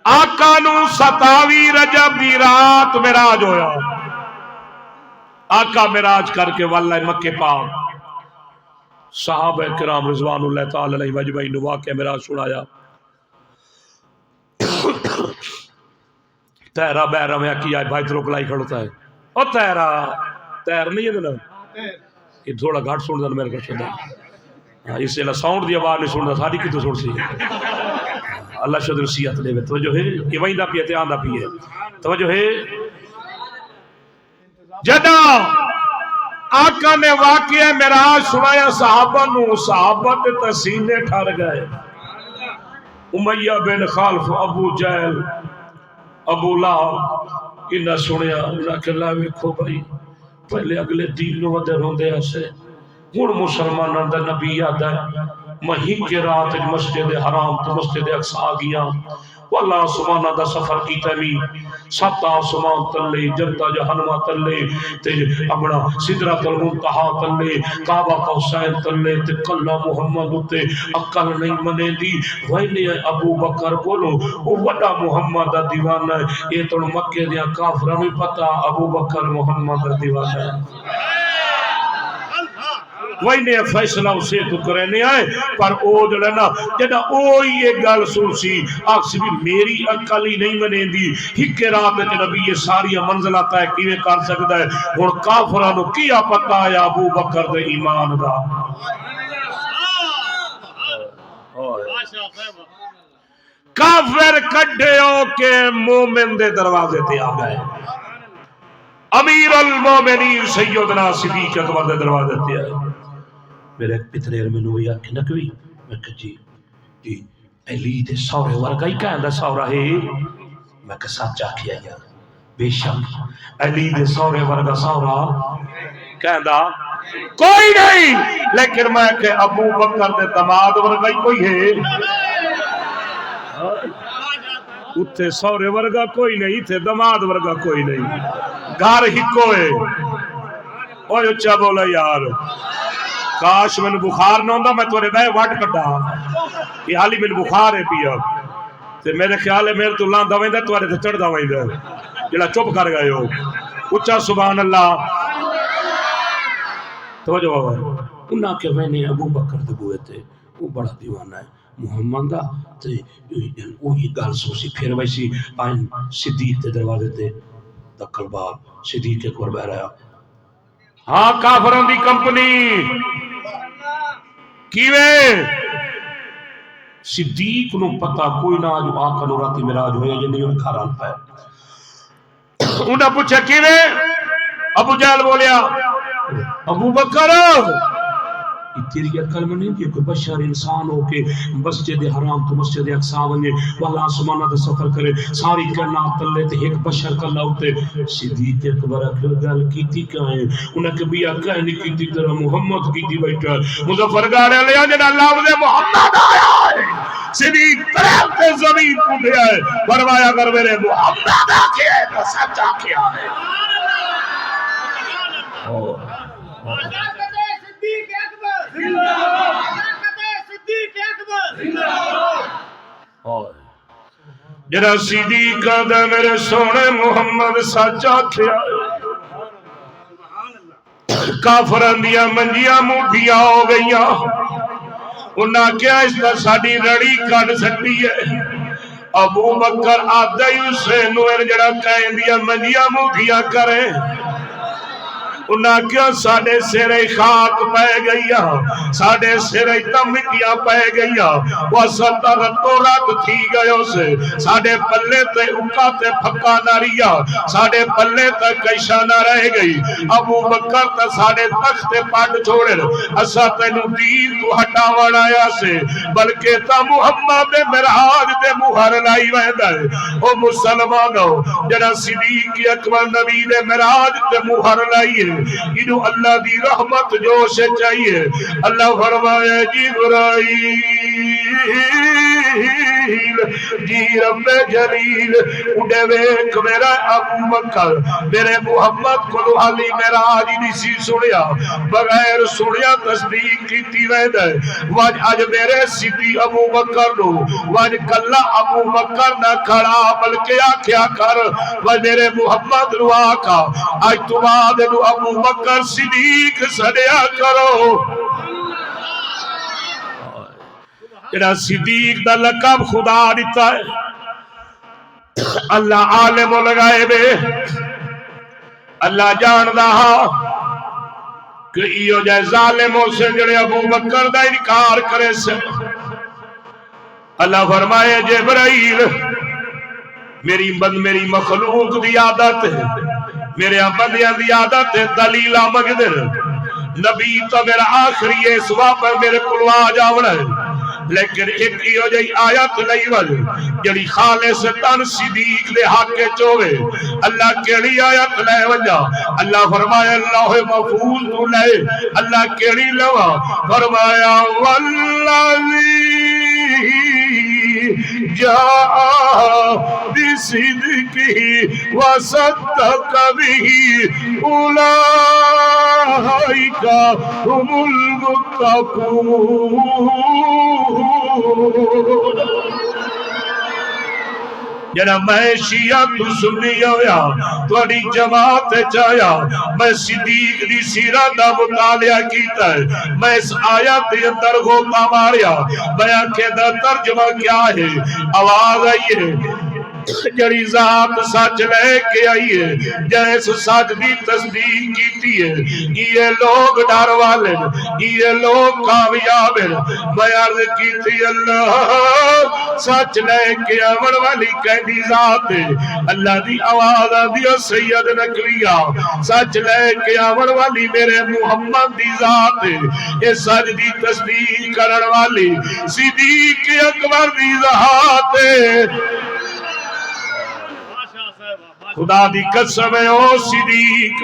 [SPEAKER 1] آقا نو 27 رجب دی رات معراج ہویا آقا معراج کر کے واللہ مکے پاک صحابہ کرام رضوان اللہ تعالی علیہ مجمعین واقعہ معراج سنایا تیرا بہرا میں کیا ہے بھائی تروک لائی کھڑتا ہے او تیرا تیر نہیں ہے نا یہ تھوڑا گھاٹ سن دا میرے کو چھوڑا اس سے ساؤنڈ دی آواز نہیں سندا ساری کی تو سن سی اللہ شد رسیت لے توجہ ہے کہ وہیں دا پیے تیان دا پیے توجہ ہے جدا آقا نے واقعہ معراج سنایا صحابہ نو صحابہ تے تسینے ٹھر گئے امیہ بن خالف ابو جہل ابو لہب انہاں سنیا انہاں کہ اللہ ویکھو بھائی پہلے اگلے دین نو ودے روندے اسے ہن مسلماناں دا نبی آدا ہے مہین کے رات مسجد حرام تو مسجد اقصی گیا واللہ سبحانہ دا سفر کی تمی 7 آسمان تلے جنتا جہنمہ تلے تے اپنا سدرۃ المنتہا تلے کعبہ قوسین تلے تے کلا محمد تے عقل نہیں منے دی وینے ابو بکر بولو وہ وڈا محمد دا دیوانہ ہے یہ تو مکے دیا کافراں نوں پتہ ابو بکر محمد دا دیوانہ ہے وہی نے فیصلہ اسے تو کرنے آئے پر او جڑا نا جڑا او یہ گل سن سی آکسی بھی میری عقل ہی نہیں منے دی ہک رات وچ نبی یہ ساری منزلہ طے کیویں کر سکدا ہے ہن کافراں نوں کیا پتہ ہے ابو بکر دے ایمان دا کافر کڈے ہو کے مومن دے دروازے تے آ گئے. امیر المومنین سیدنا صدیق اکبر دے دروازے تے آئے. میرے پتریر میں نوی آکھے نکوی میں کہا جی جی علی دے سورے ورگا ہی کہندہ سورا ہے. میں کہا سچ آکھیا یا بے شک علی دے سورے ورگا سورا کہندہ کوئی نہیں, لیکن میں کہ ابو بکر دے دماد ورگا ہی کوئی ہے. اتھے سورے ورگا کوئی نہیں, اتھے دماد ورگا کوئی نہیں, گھر ہی کوئے. اوہ اچھا بولا یار, کاش میں بخار نہ ہوندہ میں تورے بے وٹ کٹا. یہ حالی میں بخار ہے پیا تے میرے خیال ہے میرے تو لان دوائیں دے توارے تے چڑھ دوائیں دے جڑا چپ کر گئے ہو. اچھا سبحان اللہ. توجہ بابا انہاں کہ میں نے ابو بکر دے بوئے تھے وہ بڑا دیوانہ ہے محمد دا تے وہی گل سوسی پھر ویسی آئین صدیق تے دروازے تے دکل باب صدیق اکبر بہ رہا. ہاں کافران دی کمپنی کیویں صدیق نو پتا کوئی نہ جو آقا نو راتی مراج ہوئے یا نہیں کھا رہا پائے. انہاں پوچھا کیویں؟ ابو جہل بولیا ابو بکر تیری عقل میں نہیں کہ بشر انسان ہو کے مسجد حرام تو مسجد اقصی ونجے والا آسمانہ دا سفر کرے ساری کائنات تلے تے ایک بشر کا لاؤتے. صدیق اکبر گل کیتی کہیں انہاں کہ بیا کہیں نہیں کیتی طرح محمد کیتی بیٹھا مظفر گاڑے لیا جنہا لفظ محمد آیا ہے. صدیق طرف تے زمین کو دیا ہے فرمایا اگر میرے محمد آکے ہے تو سچ آکے آئے. جرا صدیق دا میرے سونے محمد سچ آکھیا. کافران دیا منجیاں موٹیاں ہو گئیاں. انہاں کیا اس کا ساڑی رڑی کٹ سکتی ہے. ابو بکر آدھائی حسین نویر جڑا کہیں دیا منجیاں موٹیاں کریں. انہاں کیا ساڑے سرے خاک پہ گئیا ساڑے سرے مٹیاں پہ گئیا وہ ستا رتو رات تھی گئے سے ساڑے پلے تے اکا تے پھکا نہ ریا ساڑے پلے تے کیشا نہ رہ گئی. ابو بکر تے ساڑے تخت پاٹ چھوڑے اسا تے نو دین تو ہٹا وڑایا سے بلکہ تا محمد مراج دے مہر لائی ویدہ ہے. او مسلمانوں جنا صدیق اکبر نبی دے مراج دے مہر لائی ہے. انہوں اللہ دی رحمت جو سے چاہیے. اللہ فرمایا جبرائیل جی رب جلیل اڑے ویک میرا ابو بکر میرے محمد کو حالی میرا آجی نسی سنیا بغیر سنیا تصدیق کی تیوید ہے. واج آج میرے سیدھی ابو بکر نو واج کلا ابو بکر نہ کھڑا بلکہ آکھیا کر واج میرے محمد نو آکا آج تمہاد نو ابو بکر صدیق سڑیا کرو. جڑا صدیق دا لقب خدا دیتا ہے. اللہ عالم لگائے بے اللہ جان دہا کہ ایو جائے ظالموں سے جڑے ابو بکر دا انکار کرے سے. اللہ فرمائے جبرائیل میری مخلوق دی عادت ہے میرے بندیاں دی عادت ہے دلیلہ مگدر نبی تو میرا آخری اس واپر میرے کلوا جاوڑا ہے. لیکن ایک ایو جائی آیت لئی وال جڑی خالص تن صدیق دے حق کے چوے اللہ کیڑی آیت لے وجہ اللہ فرمایا اللہ محفوظ تو لے اللہ کیڑی لوا فرمایا واللہی جاء بصدقه وصدق به اولئک هم المتقون. جنا میں شیعہ تو سنی ہویا توڑی جماعت چایا میں صدیق دی سیرہ دا مطالعہ کیتا ہے. میں اس آیت دے اندر غوطہ ماریا بیان کے دا ترجمہ کیا ہے. آواز آئیے جڑی ذات سچ لے کے آئی ہے جیس سچ دی تصدیق کیتی ہے یہ لوگ ڈر والے یہ لوگ کامیاب ہیں میں عرض کیتی اللہ سچ لے کے آمن والی کہنی ذات ہے اللہ دی آواز آدھی سید نکلیا سچ لے کے آمن والی میرے محمد دی ذات ہے یہ سچ دی تصدیق کرن والی صدیق اکبر دی ذات ہے خدا دی قسم ہے او صدیق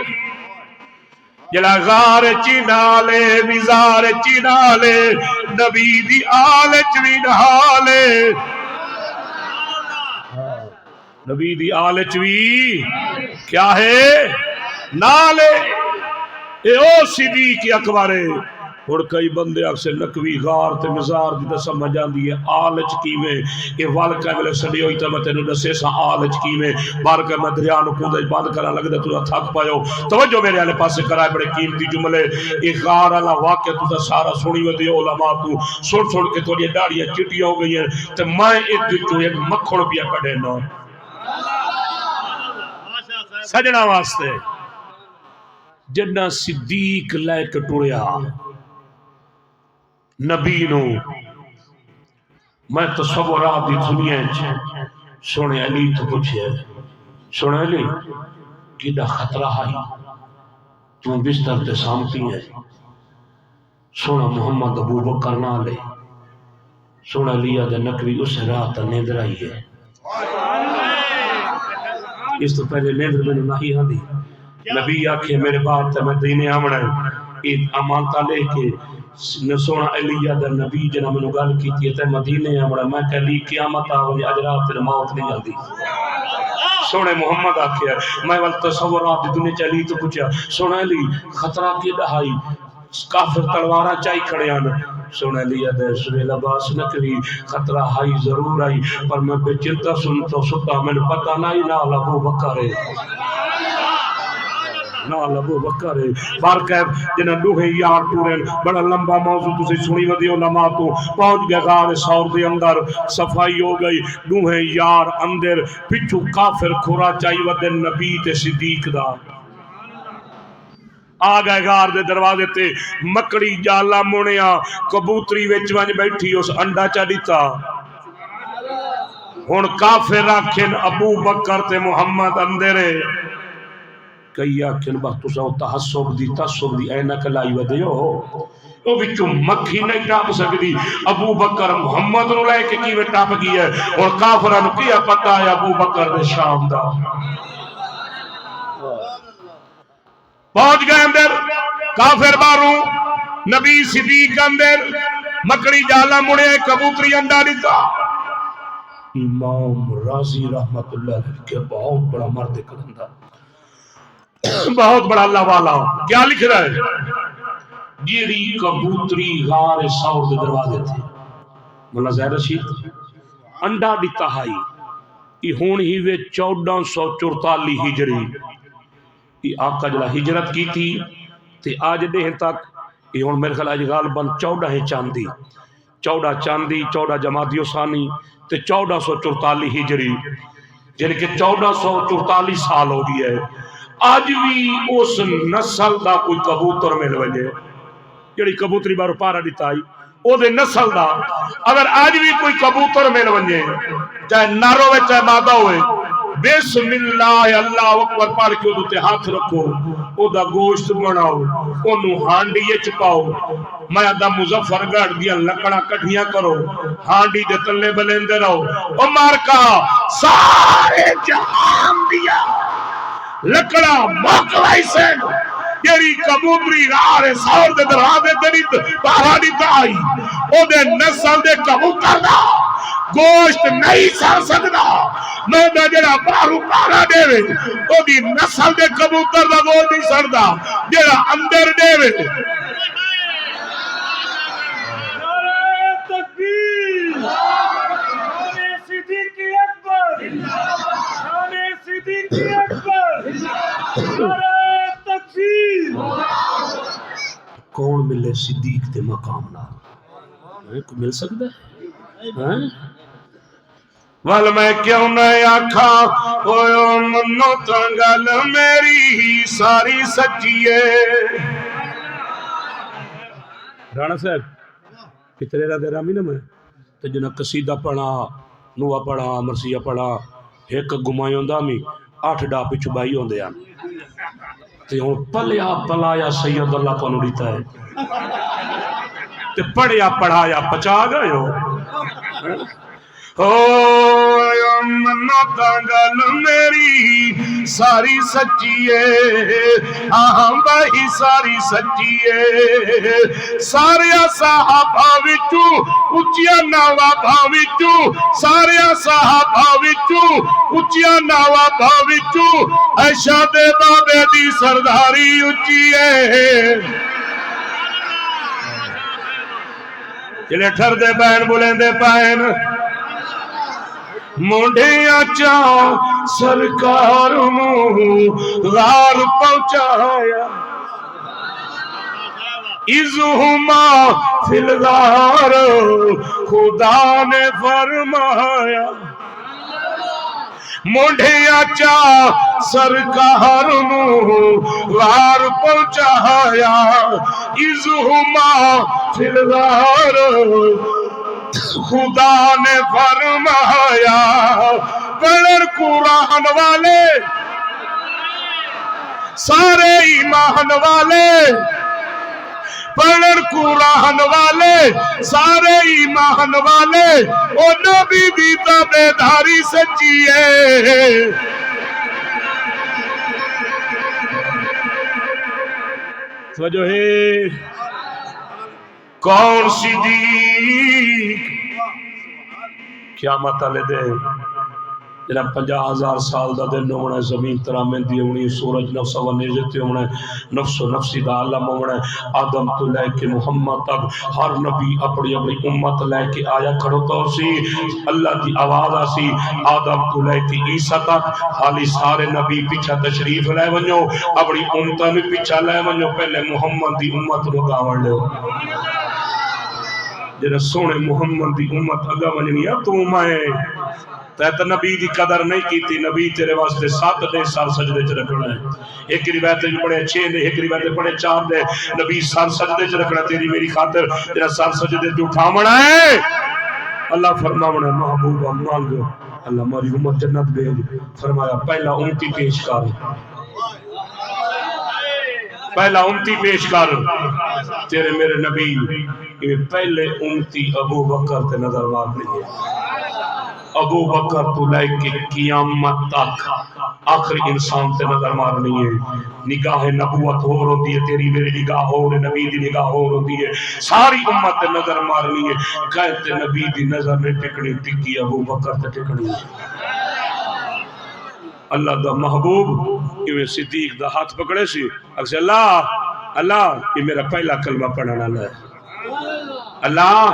[SPEAKER 1] جلا غار چینالے وزار چینالے نبی دی آل چوینالے نبی دی آل چوی کیا ہے نالے اے او صدیق اکبر ہے اور کئی بندے اکثر نکوی غار تے مزار دی سمجھ آندی ہے آلچ کیویں اے والکا ویلے سڑی ہوئی تے میں تینوں دسے سا آلچ کیویں بار کر میں دریا نو کوندا بند کرن لگدا تو تھک پایو توجہ میرے والے پاسے کرائے بڑے قیمتی جملے اے غار والا واقعہ تو سارا سنی ودی علماء تو سن کے تھوڑی داڑیاں چٹیاں ہو گئی ہیں تے میں ایک وچوں ایک مکھڑ پیا کڈے نا سجنا واسطے جنہ صدیق لے کے ٹریا نبی نو میں تصورات دی دنیا سونے علی تو پوچھے سونے علی کیڑا خطرہ ہے تو بستر تے سامتی ہے سونا محمد ابو بکر نہ لے سونا لیا دے نکوی اس رات نیندر آئی ہے اس تو پہلے نیندر میں نہیں آدھی نبی آکھے میرے بات تے میں دینے آمنا ہے امانتا لے کے سونا علیہ دا نبی جنہ میں گل کی تھی تے مدینے آمنا میں کہ لی قیامت آوری اجرات تے موت نہیں آدھی سونے محمد آکھے میں والت تصورات دی دنیا چلی تو پوچھا سونا علی خطرہ کی دہائی کافر تلوارہ چاہی کھڑے آنا سونے لیا دے سویل عباس نکلی خطرہ ہائی ضرور آئی پر میں بے چلتا سنتا ستا میں نے پتہ نہیں نال ابو بکر ہے نال ابو بکر ہے بارکیب جنہ لوہے یار ٹورن بڑا لمبا موضوع تسی سنی ودی علماء تو پہنچ گیا غار سور دے اندر صفائی ہو گئی لوہے یار اندر پچھو کافر کھورا چاہی ودے نبی تے صدیق دا آگئے غار دے دروازے تے مکڑی جالا مونیا کبوتری وچ ونج بیٹھی اس انڈا چا دیتا ہن کافر راکھن ابو بکر تے محمد اندرے کئی آکھن بس تسا تحسب دی تصب دی اینک لائی ودے ہو او وچوں مکھی نہیں ٹاپ سکدی ابو بکر محمد نو لے کے کیویں ٹاپ گئی ہے اور کافراں نو کیا پتہ ہے ابو بکر دے شام دا پہنچ گئے اندر کافر باروں نبی صدیق اندر مکڑی جالا مڑے کبوتری انڈا دیتا امام راضی رحمت اللہ علیہ کے بہت بڑا مرد کلندہ بہت بڑا اللہ والا کیا لکھ رہا ہے جیڑی کبوتری غار سور دے دروازے تھے مولا ظاہر رشید انڈا دیتا ہائی یہ ہون ہی وے 1444 ہجری یہ آقا جلا ہجرت کی تھی تے آج دیں تک یہ ہون میرے خیال آج غالباً 14 چاندی 14 جمادی ثانی تے 1444 ہجری جن کے 1444 سال ہو گئی ہے آج بھی اس نسل دا کوئی کبوتر مل وجے جڑی کبوتری بارو پارا دیتا آئی او دے نسل دا اگر آج بھی کوئی کبوتر مل وجے چاہے نارو ہوئے چاہے مادہ ہوئے بسم اللہ اللہ اکبر پڑھ کے ادھتے ہاتھ رکھو او دا گوشت بناؤ انہوں ہانڈیے چپاؤ میں دا مظفر گڑھ دیا لکڑا کٹھیاں کرو ہانڈی دے تلے بلیندے رہو او مارکا سارے جہان دیا لکڑا موکلائی سین یری کبوتری رارے سور دے دروازے دنیت پارا دیتا آئی او دے نسل دے کبوتر دا گوشت نہیں سر سکتا میں دا جڑا بارو پارا دے وے او دی نسل دے کبوتر دا گوشت نہیں سردا جڑا اندر دے وے نعرہ تکبیر نعرہ صدیق اکبر نعرہ صدیق اکبر نعرہ تکبیر کون ملے صدیق دے مقام نال کوئی مل سکتا ہے ول میں کیوں نہ آکھا او منو تو گل میری ہی ساری سچی ہے۔ رانا صاحب کتنے را دے رامی نا میں تو جنہ قصیدہ پڑھا نوہ پڑھا مرثیہ پڑھا ایک گمائیں ہوندہ میں 8 ڈا پچھو بائی ہوندے ہیں تے ہوں پلیا پلایا سید اللہ کو نوڑیتا ہے تے پڑھیا پڑھایا پچا گئے ہو منو گل میری ساری سچی ہے ہاں بھائی ساری سچی ہے سارے صحابہ وچوں اچیا نوابا وچوں سارے صحابہ وچوں اچیا نوابا وچوں عائشہ دے بابے دی سرداری اچھی ہے جلے ٹھر دے بین بولیں دے پائن مونڈیاں چاہوں سرکار غار پہنچایا اِذْهُمَا فِي الْغَارِ خدا نے فرمایا مونڈیاں چاہ سرکار غار پہنچایا اِذْهُمَا فِي الْغَارِ خدا نے فرمایا پڑھ قرآن والے سارے ایمان والے پڑھ قرآن والے سارے ایمان والے او نبی دی تابعداری سچی ہے توجہ ہے کون صدیق قیامت والے دے جناب 50,000 سال دا دن ہونا زمین ترامن دی ہونی سورج نفس و نیزتی ہونا نفس و نفسی دا عالم ہونا آدم تو لے کے محمد تک ہر نبی اپنی اپنی امت لے کے آیا کھڑو تو سی اللہ دی آواز آسی آدم تو لے کے عیسیٰ تک حالی سارے نبی پیچھا تشریف لے ونجو اپنی امتہ میں پیچھا لے ونجو پہلے محمد دی امت رکاوڑ لے جنہ سونے محمد دی امت اگا ونجنیا تو مائے تو نبی دی قدر نہیں کی تھی نبی تیرے واسطے 7 دے سر سجدے چ رکھنا ہے ایک روایت میں پڑھے 6 دے ایک روایت میں پڑھے 4 دے نبی سر سجدے چ رکھنا تیری میری خاطر تیرا سر سجدے تو اٹھاونا ہے اللہ فرماونا محبوبہ مانگ اللہ ہماری امت جنت بھیج فرمایا پہلا امتی پیش کر پہلا امتی پیش کر تیرے میرے نبی یہ پہلے امتی ابو بکر تے نظر مار نہیں ہے ابو بکر تو لے کے قیامت تک آخری انسان تے نظر مارنی ہے نگاہ نبوت ہو ہوتی ہے تیری میری نگاہ ہو نبی دی نگاہ ہو ہوتی ہے ساری امت تے نظر مارنی ہے کہتے نبی دی نظر میں ٹکڑی ٹکی ابو بکر تے ٹکڑی اللہ دا محبوب یہ صدیق دا ہاتھ پکڑے سی اکسے اللہ یہ میرا پہلا کلمہ پڑھنا ہے اللہ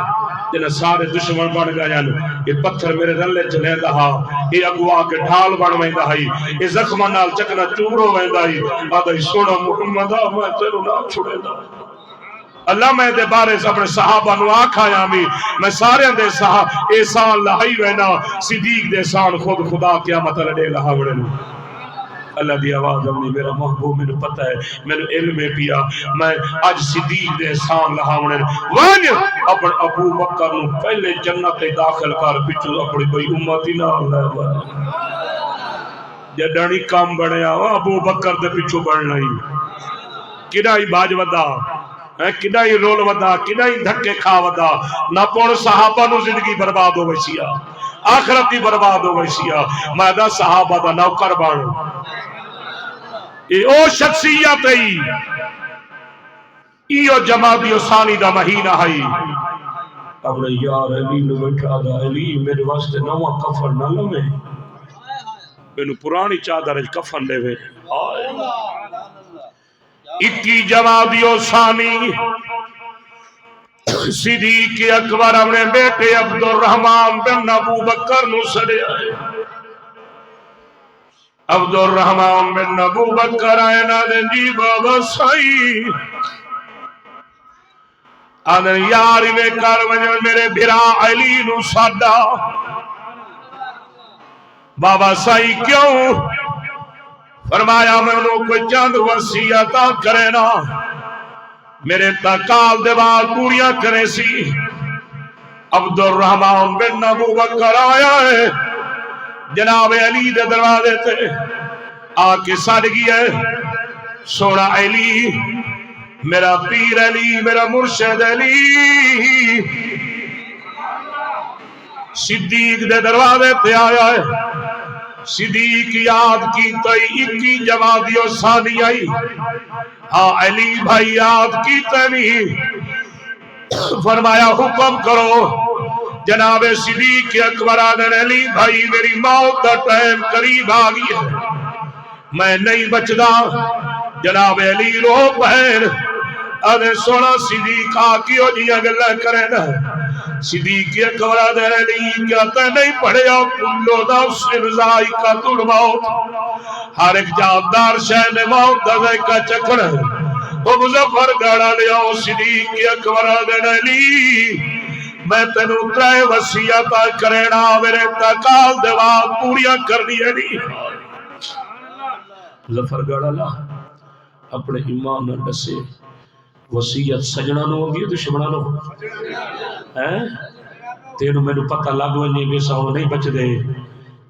[SPEAKER 1] جنہ سارے دشمن بن گیا یہ پتھر میرے رلے چلے دہا یہ اگوا کے ڈھال بن ویندہ ہی یہ زخمہ نال چکنا چورو ویندہ ہی آدھا ہی سونا محمدہ میں تیرو نہ چھوڑے دا اللہ میں دے بارے سے اپنے صحابہ نو آکھا یامی میں سارے دے صحابہ احسان لہائی وینا صدیق دے احسان خود خدا قیامت لڑے لہا وڑے نو اللہ دی آواز اپنی میرا محبوب میں پتہ ہے میں نے علم میں پیا میں آج صدیق دے احسان لہاونے وانیا اپنے ابو بکر نو پہلے جنت داخل کر پچھو اپنی کوئی امتی نہ اللہ جڈانی کام بڑھیا ابو بکر دے پچھو بڑھنا ہی کدائی باج ودا کدائی رول ودا کدائی دھکے کھا ودا نہ پون صحابہ نو زندگی برباد ہو ویسیا آخرتی برباد ہو ویسیا میں دا صحابہ دا نوکر بانو او شخصیت ہی ایو جمادیو ثانی دا مہینہ ہی اپنے یار علی نو بٹھا دا علی میرے واسطے نواں کفن نہ لمے میں نو پرانی چادر کفن لے وے 21 جمادیو ثانی صدیق اکبر اپنے بیٹے عبدالرحمن بن ابو بکر نو سڑے آئے عبدالرحمن بن ابو بکر آئے نا دن جی بابا سائی آدھن یاری میں کر وجہ میرے بھرا علی نو ساڑا بابا سائی کیوں؟ فرمایا میں انہوں کو چند وصیتاں کرے نا میرے تکال دے بعد پوریاں کرے سی۔ عبد الرحمن بن ابو بکر آیا ہے جناب علی دے دروازے تے آ کے سڑ گیا ہے۔ سونا علی میرا پیر علی میرا مرشد علی صدیق دے دروازے تے آیا ہے۔ صدیق یاد کی تئی 21 جمادی و ثانی آئی۔ ہاں علی بھائی یاد کی تنی فرمایا حکم کرو۔ جناب صدیق اکبر آدھر علی بھائی میری موت دا ٹائم قریب آگئی ہے میں نہیں بچدا۔ جناب علی رو بہن آدھے سونا صدیق آکیو جیاں گلہ کرے نا۔ صدیق اکبر آدھر علی کہتا نہیں پڑھیا کلو نفس ذائقۃ الموت، ہر ایک جاندار شے نے موت دا ذائقہ چکھنا ہے۔ وہ مظفر گاڑا لیا صدیق اکبر آدھر علی میں تینوں 3 وصیتاں کرینا میرے تکال دے بعد پوریاں کرنی ہے نہیں۔ مظفر گاڑا لا اپنے ایمان نہ دسے وصیت سجنا نو ہوگی دشمنا نو تینوں مینوں پتہ لگ ونے بھی سو نہیں بچ دے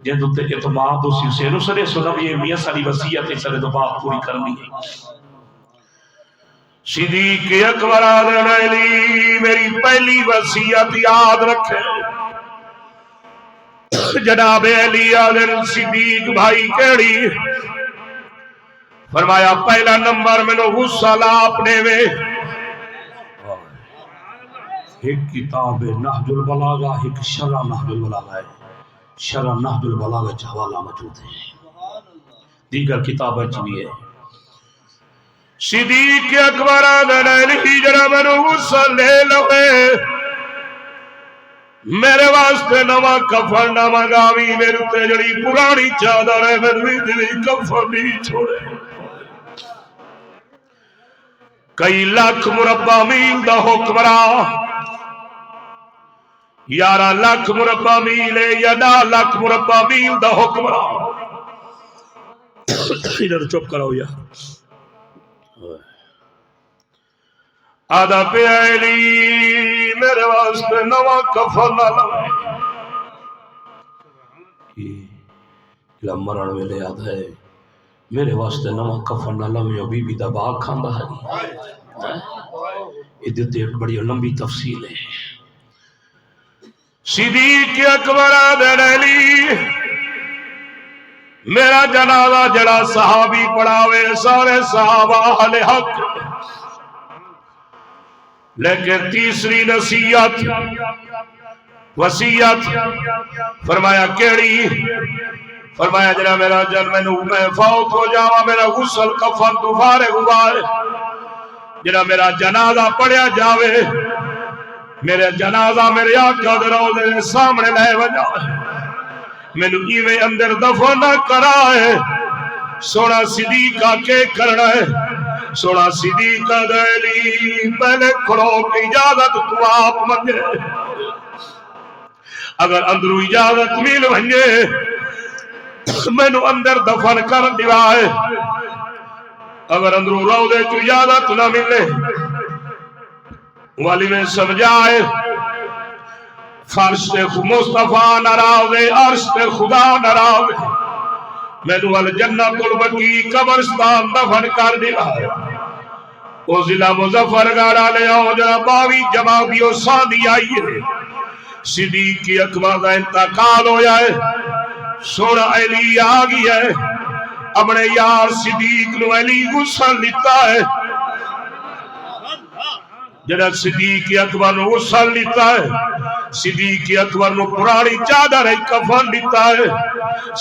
[SPEAKER 1] جن تے اعتماد اسی سے نو سڑے سنا یہ میاں ساری وصیت اس طرح بعد پوری کرنی ہے۔ صدیق اکبر آدھر علی میری پہلی وصیت یاد رکھے۔ جناب علی آدھر صدیق بھائی کیڑی؟ فرمایا پہلا نمبر میں نو غصہ لا اپنے میں۔ ایک کتاب نہج البلاغہ ایک شرح نہج البلاغہ ہے، شرح نہج البلاغہ حوالہ موجود ہے، دیگر کتابیں بھی ہے۔ صدیق اکبر آدھر علی جرا میں نو غصہ لے لوے میرے واسطے نواں کفن نہ منگاوی میرے تے جڑی پرانی چادر ہے میری دلی کفن نہیں چھوڑے۔ کئی لاکھ مربع میل دا حکمراں 11 لاکھ مربع میل ہے یا 9 لاکھ مربع میل دا حکمراں۔ ادھر چپ کرو یار۔ آدھا پہ علی میرے واسطے نواں کفن نہ لوے۔ یہ مرن ویلے آدھا ہے میرے واسطے نواں کفن نہ لوے بی بی دا باغ کھاندا ہے۔ ادھر ایک بڑی لمبی تفصیل ہے۔ صدیق اکبر آدھر علی میرا جنازہ جڑا صحابی پڑھاوے سارے صحابہ اہل حق، لیکن تیسری نصیحت وصیت فرمایا کیڑی؟ فرمایا جنا میرا جن میں فوت ہو جاوا میرا غسل کفن تو فارغ ہوا ہے، جنا میرا جنازہ پڑھیا جاوے میرے جنازہ میرے آقا دے روضے سامنے لے وجا مینوں ایویں اندر دفن نہ کرائے۔ سونا صدیق کے کرنا ہے، سونا صدیق علی پہلے کھڑو کی اجازت تو آپ منگے، اگر اندرو اجازت مل ونجے مینوں اندر دفن کر دیوائے، اگر اندرو روضے تو اجازت نہ ملے والی میں سمجھائے فرش تے مصطفیٰ ناراض ہے عرش تے خدا ناراض ہے، مینوں الجنت البقیع قبرستان دفن کر دیوائے۔ او ضلع مظفر گاڑا لے آؤ جنا 22 جمادی و ثانی آئی ہے، صدیق اکبر دا انتقال ہویا ہے۔ سونا علی آگئی ہے، اپنے یار صدیق نو علی غسل لیتا ہے، جنا صدیق اکبر نو غسل لیتا ہے، صدیق اکبر نو پرانی چادر کفن لیتا ہے،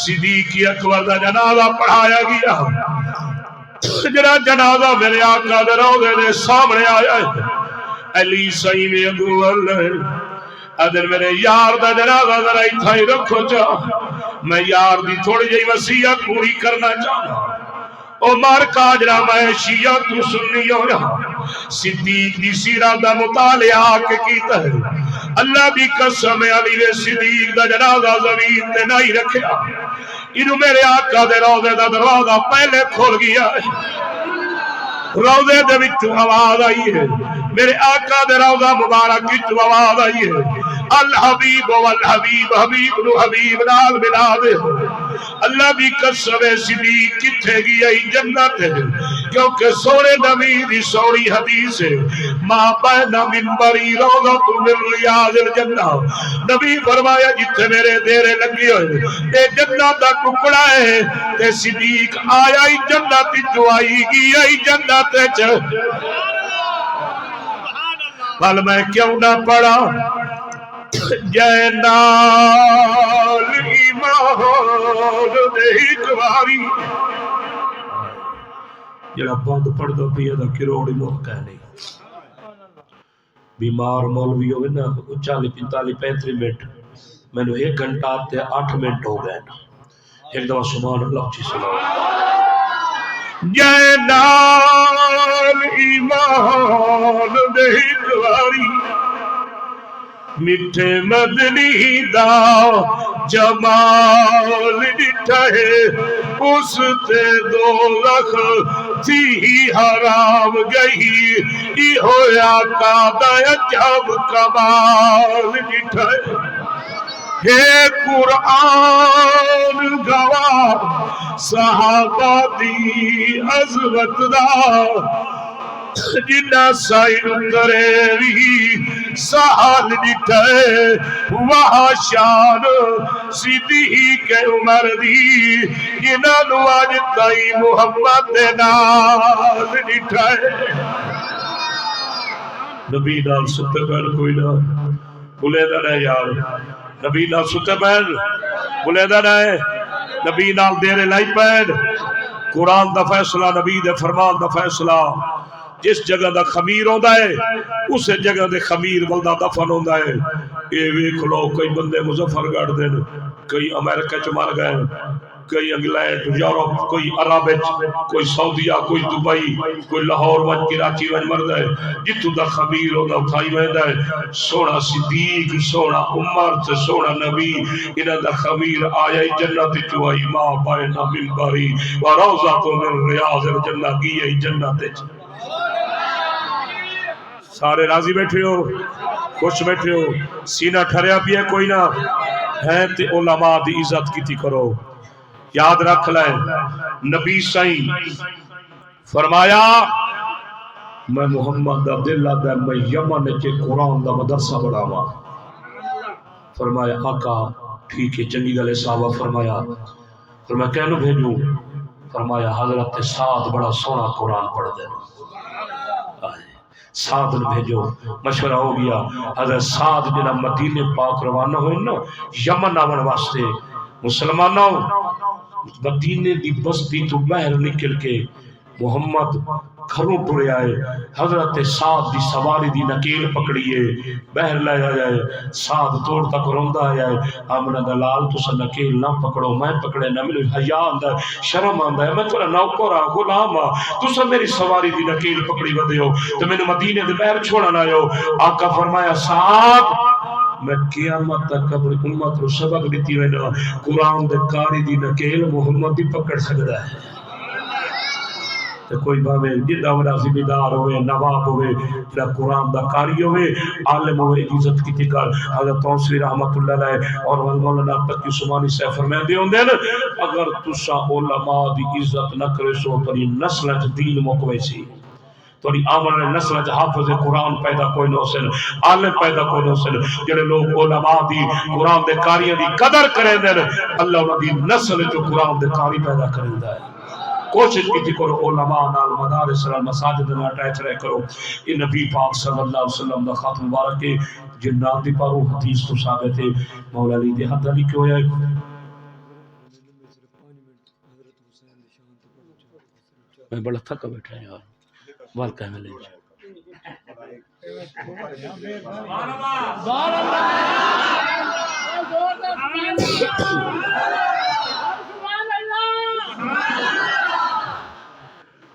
[SPEAKER 1] صدیق اکبر دا جنازہ پڑھایا گیا، جنا جنازہ میرے آقا دے روضے دے سامنے آیا ہے۔ علی سائی میں اگوال ادھر میرے یار دا جنازہ ذرا اتھا ہی رکھو چا، میں یار دی تھوڑی جی وصیت پوری کرنا چاہتا، او مار کاجرا میں شیعہ تو سنی ہو رہا صدیق دی سیرت دا مطالعہ کے کیتا ہے اللہ دی قسم علی نے صدیق دا جنازہ زمین تے نہیں رکھیا انہوں میرے آقا دے روضے دا دروازہ پہلے کھول گیا ہے روضے دے وچوں آواز آئی ہے میرے آقا دے روضہ مبارک وچوں آواز آئی ہے الحبیب والحبیب حبیب نو حبیب نال ملا دے اللہ بھی قسم صدیق کتھے گئی جنت ہے کیونکہ سونے نبی دی سوڑی حدیث ہے ما بین منبری روضۃ من ریاض الجنہ نبی فرمایا جتھے میرے دیرے لگی ہوئے اے جنت دا ٹکڑا ہے تے صدیق آیا ہی جنت جو آئی گئی جنت چ بل میں کیوں نہ پڑھا جے نال ایمان دے اکواری جڑا بند پڑھ دو پیا دا کروڑی ملک ہے نہیں بیمار مولوی ہوئے نا 40 45 35 منٹ میں نے 1 گھنٹہ تے 8 منٹ ہو گئے نا ایک دفعہ سبحان اللہ چی سلام جے نال ایمان دے اکواری میٹھے مدنی دا جمال ڈٹھے اس تے دوزخ تھی حرام گئی ای ہویا آقا عجب کمال ڈٹھے ہے قرآن گواہ صحابہ دی عظمت دا جنہ سائن کرے بھی سہال نٹھے وہاں شان سیدھی کے عمر دی جنہ نواج تائی محمد نال نٹھے نبی نال ستے پہل کوئی نہ بلے دا رہے یار نبی نال ستے پہل بلے دا رہے نبی نال دیرے لائی پہل قرآن دا فیصلہ نبی دے فرمان دا فیصلہ جس جگہ دا خمیر ہوندا ہے اس جگہ دے خمیر بلدہ دفن ہوندا ہے اے ویکھ لو کئی بندے مظفر گڑھ دین کئی امریکہ چ مر گئے کئی انگلینڈ یورپ کوئی عرب کوئی سعودیہ کوئی دبئی کوئی لاہور وچ کراچی وچ مردا ہے جتوں دا خمیر ہوندا اٹھائی ویندا ہے سونا صدیق سونا عمر تے سونا نبی انہاں دا خمیر آیا جنت وچ آئی ما بین منبری و روضۃ من ریاض الجنہ گئی جنت وچ سارے راضی بیٹھے ہو خوش بیٹھے ہو سینہ ٹھریا بھی ہے کوئی نہ ہے تے علماء دی عزت کیتی کرو یاد رکھ لیں نبی سائیں فرمایا میں محمد دا دل آدھا میں یمن کے قرآن دا مدرسہ بڑھاوا فرمایا آقا ٹھیک ہے چنگی گلے صحابہ فرمایا کہنو بھیجوں فرمایا حضرت سعد بڑا سونا قرآن پڑھ دے سعد نے بھیجو مشورہ ہو گیا حضرت سعد جنہ مدینہ پاک روانہ ہوئے نا یمن آون واسطے مسلمانوں مدینہ دی بستی تو باہر نکل کے محمد گھروں ٹرے آئے حضرت سعد دی سواری دی نکیل پکڑیے بہر لے آئے سعد توڑ تک روندہ آئے آمنہ دلال تو سا نکیل نہ پکڑو میں پکڑے نہ ملو حیاء آندہ ہے شرم آندہ ہے میں تھوڑا نوکرہ غلام تو سا میری سواری دی نکیل پکڑی ودے ہو تو میں نے مدینہ دے بہر چھوڑا نہ ہو آقا فرمایا سعد میں قیامت تک اپنی امت رو سبق دیتی ہوئے نا قرآن دے کاری دی نکیل محمد دی پکڑ سکتا ہے تو کوئی بھاوے جدہ وڈا ذمہ ہوئے نواب ہوئے جڑا قرآن دا قاری ہوئے عالم ہوئے عزت کی تکار حضرت توسری رحمت اللہ علیہ اور مولانا تقی سمانی سے فرمائے دے ہوندے اگر تسا علماء دی عزت نہ کرے سو تری نسل دین مکوے سی توڑی آمن نسل حافظ قرآن پیدا کوئی نہ سن عالم پیدا کوئی نہ سن جڑے لوگ علماء دی قرآن دے قاریاں دی قدر کریں دے اللہ انہاں دی نسل جو قرآن دے قاری پیدا کریں دے کوشش کی کرو علماء نال مدارس نال مساجد نال اٹیچ رہ کرو یہ نبی پاک صلی اللہ علیہ وسلم دا خط مبارک کے جنات دی پارو حدیث تو ثابت ہے مولا علی دی حد علی کیوں ہے میں بڑا تھکا بیٹھا ہے یار بال کہنے لے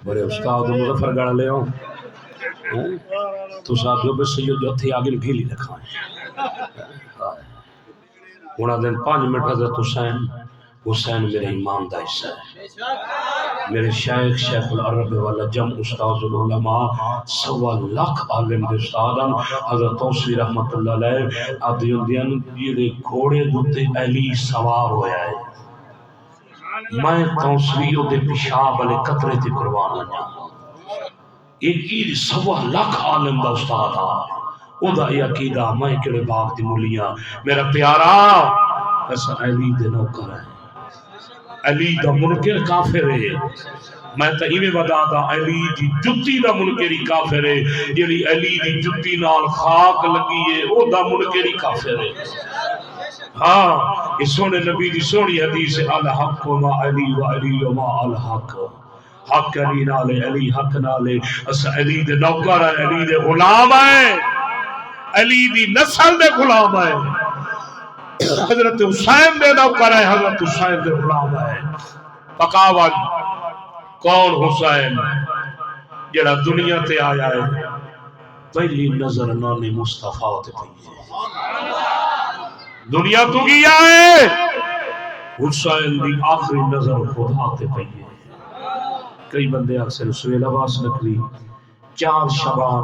[SPEAKER 1] بڑے استاد مظفر گڑھ لے ہوں تو صاحب جو بس سید جو تھے آگے گھیلی رکھائیں انہا دن 5 منٹ حضرت حسین میرے ایمان دا حصہ ہے میرے شیخ العرب والا جم استاذ العلماء 1.25 لاکھ عالم دے استادان حضرت توسی رحمت اللہ علیہ آدھی اندیان یہ گھوڑے دوتے علی سوار ہویا ہے میں توسیوں دے پیشاب والے قطرے تے قربان لگا ایک 1.25 لاکھ عالم دا استاد آ او دا یہ عقیدہ میں کڑے باغ دی مولیاں میرا پیارا ایسا علی دے نوکر ہے علی دا منکر کافر ہے میں تا ایویں بتا دا علی دی جتی دا منکری کافر ہے جیڑی علی دی جتی نال خاک لگی ہے او دا منکری کافر ہے ہاں اس سونے نبی دی سونی حدیث الحق ما علی و علی ما الحق حق علی نالے علی حق نالے اس علی دے نوکر ہے علی دے غلام ہے علی دی نسل دے غلام ہے حضرت حسین دے نوکر ہے حضرت حسین دے غلام ہے پکاون کون حسین جڑا دنیا تے آیا ہے پہلی نظر نانے مصطفیٰ تے پئی ہے دنیا تو گیا ہے حسین دی آخری نظر خدا تے پئی ہے کئی بندے اکثر سویل عباس نکلی 4 شبان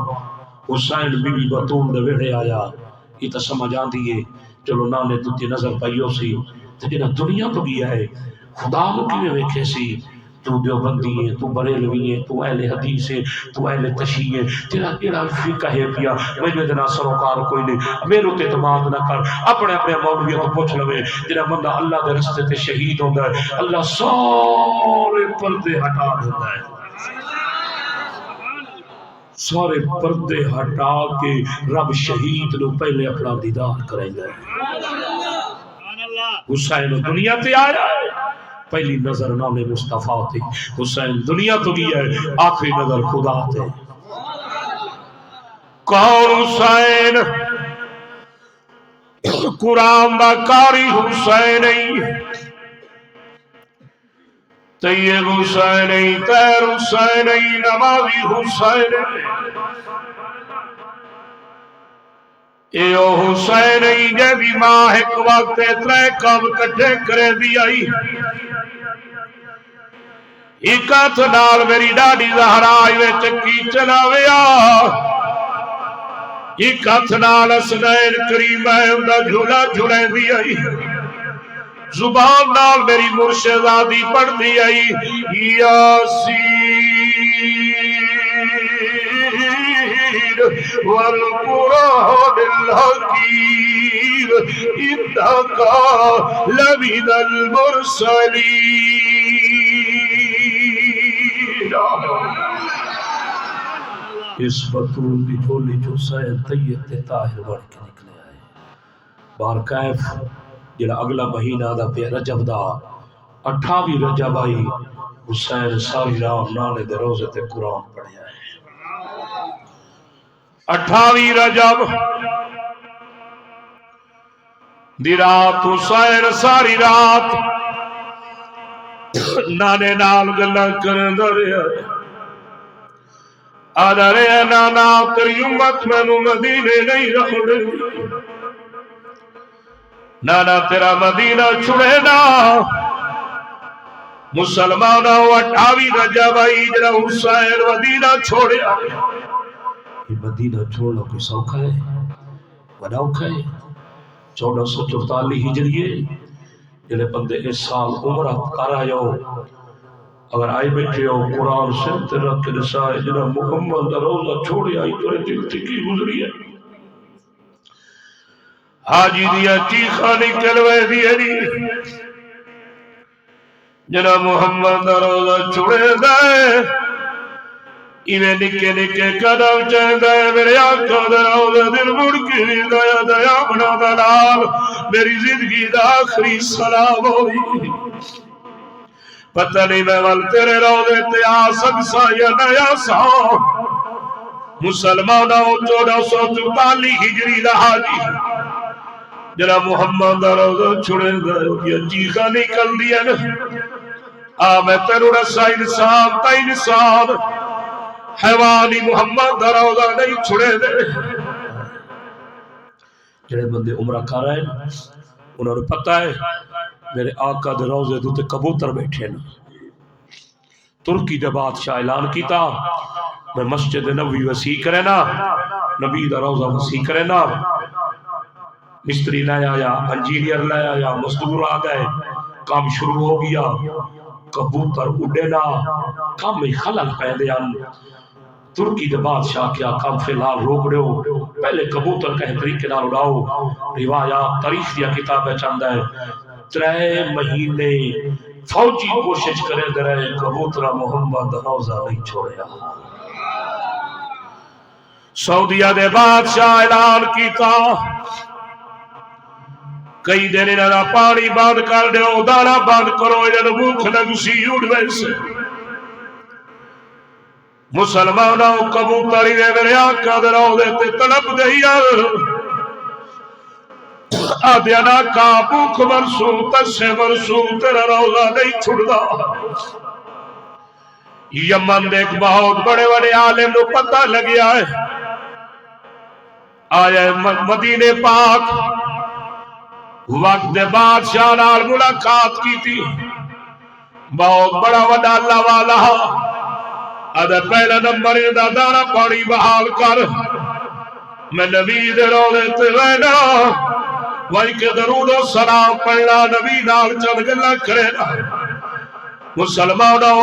[SPEAKER 1] حسین بی بی بطول دے ویڑے آیا یہ تو سمجھ آن دیئے چلو نانے تُتی نظر پائیو سی تو جنہ دنیا تو گیا ہے خدا کو کیویں ویکھے سی تو دیوبندی ہے تو بریلوی ہے تو اہل حدیث ہے تو اہل تشیع ہے تیرا ایڑا فقہ ہے پیا میں اتنا سروکار کوئی نہیں میرے تے اعتماد نہ کر اپنے مولویوں کو پوچھ لوے جڑا بندہ اللہ دے رستے تے شہید ہوندا ہے اللہ سارے پردے ہٹا دیتا ہے سارے پردے ہٹا کے رب شہید نو پہلے اپنا دیدار کریں گے حسین دنیا تے آیا ہے پہلی نظر نام مصطفیٰ تھی حسین دنیا تو گیا ہے آخری نظر خدا تے کون حسین قرآن دا کاری حسین طیب حسین تیر حسین نمازی حسین ایو حسین جیدی ماں ایک وقت 3 کام کٹھے کرے دی آئی ایک ہاتھ نال میری ڈاڈی زہرائی میں چکی چلاویا ایک ہاتھ نال حسنین کریم دا جھولا جھولے دی آئی زبان نال میری مرشدادی پڑھ دی آئی یاسین والقرآن الحکیم انکا لمن المرسلین اس بطول دی جھولی جو سین طیب تے طاہر بڑھ کے نکلے آئے بارکیف جڑا اگلا مہینہ دا پہ رجب دا 28 رجب آئی حسین ساری رات نانے دے روزے تے قرآن پڑھے آئے 28 رجب دی رات حسین ساری رات نانے نال گلا کرن دے آدھا رہے نانا تیری امت میں نو مدینے نہیں رکھنے نانا تیرا مدینہ چھڑے نا مسلمانہ 28 رجب آئی جڑا حسین مدینہ چھوڑے آئے یہ مدینہ چھوڑنا کوئی سوکھا ہے بڑا اوکھا ہے 1444 ہجریے جلے بندے اس سال عمرہ کر آئے ہو اگر آئی بیٹھے ہو قرآن سے تیرا رسائے جنہ محمد روزہ چھوڑے آئی تو دل کی گزری ہے حاجی دیا چیخا نکلوے دیا نہیں جنہ محمد روزہ چھوڑے دائے ایویں نکے نکے قدم چاہے دائے میرے آقا دراؤ دل مڑ کی دیا دیا بنا دلال میری زندگی دا آخری سلام ہوئی پتہ نہیں میں ول تیرے روزے تے آ سکسا یا نیا سا مسلمانہ 1444 ہجری دا حاجی جرا محمد دا روزہ چھڑے گئے یہ چیخا نکل دیا نا میں تیرو رسا انسان تا انسان حیوانی محمد دا روضہ نہیں چھڑے دے. جڑے بندے عمرہ کر رہے ہیں انہوں نے پتہ ہے میرے آقا دے روضے تو تے کبوتر بیٹھے نا. ترکی دے بادشاہ اعلان کیتا میں مسجد نبوی وسیع کرے نا، نبی دا روضہ وسیع کرے نا. مستری لے آیا، انجینئر لے آیا، مزدور آ گئے، کام شروع ہو گیا. کبوتر اڑے نا، کام میں خلل پہ دیا. ترکی دے بادشاہ کیا کام فی الحال روک رہے ہو، پہلے کبوتر کہیں طریقے نال اڑاؤ. روایات تاریخ دیا کتاب چند ہے 3 مہینے فوجی کوشش کرے دے رہے کبوتر محمد روضہ نہیں چھوڑیا. سعودیہ دے بادشاہ اعلان کیتا کئی دن انہاں پانی بند کر دیو، دانا بند کرو، انہاں بھوک لگ سی اڑ ویسے. مسلمانوں کبوتر نے میرے آقا دے روضے تے تڑپ دئی آدھیا نا کا بھوک مرسو تسے مرسو تیرا روضہ نہیں چھڑدا. یمن دے ایک بہت بڑے بڑے عالم نو پتہ لگیا ہے، آیا مدینے پاک وقت بادشاہ نال ملاقات کی تھی. بہت بڑا وڈا اللہ والا ادھر پہلا نمبر دا دانا پانی بحال کر، میں نبی دے روضے تے رہنا وہی کے درود و سلام پڑھنا، نبی نال چند گلا کرنا. مسلمانوں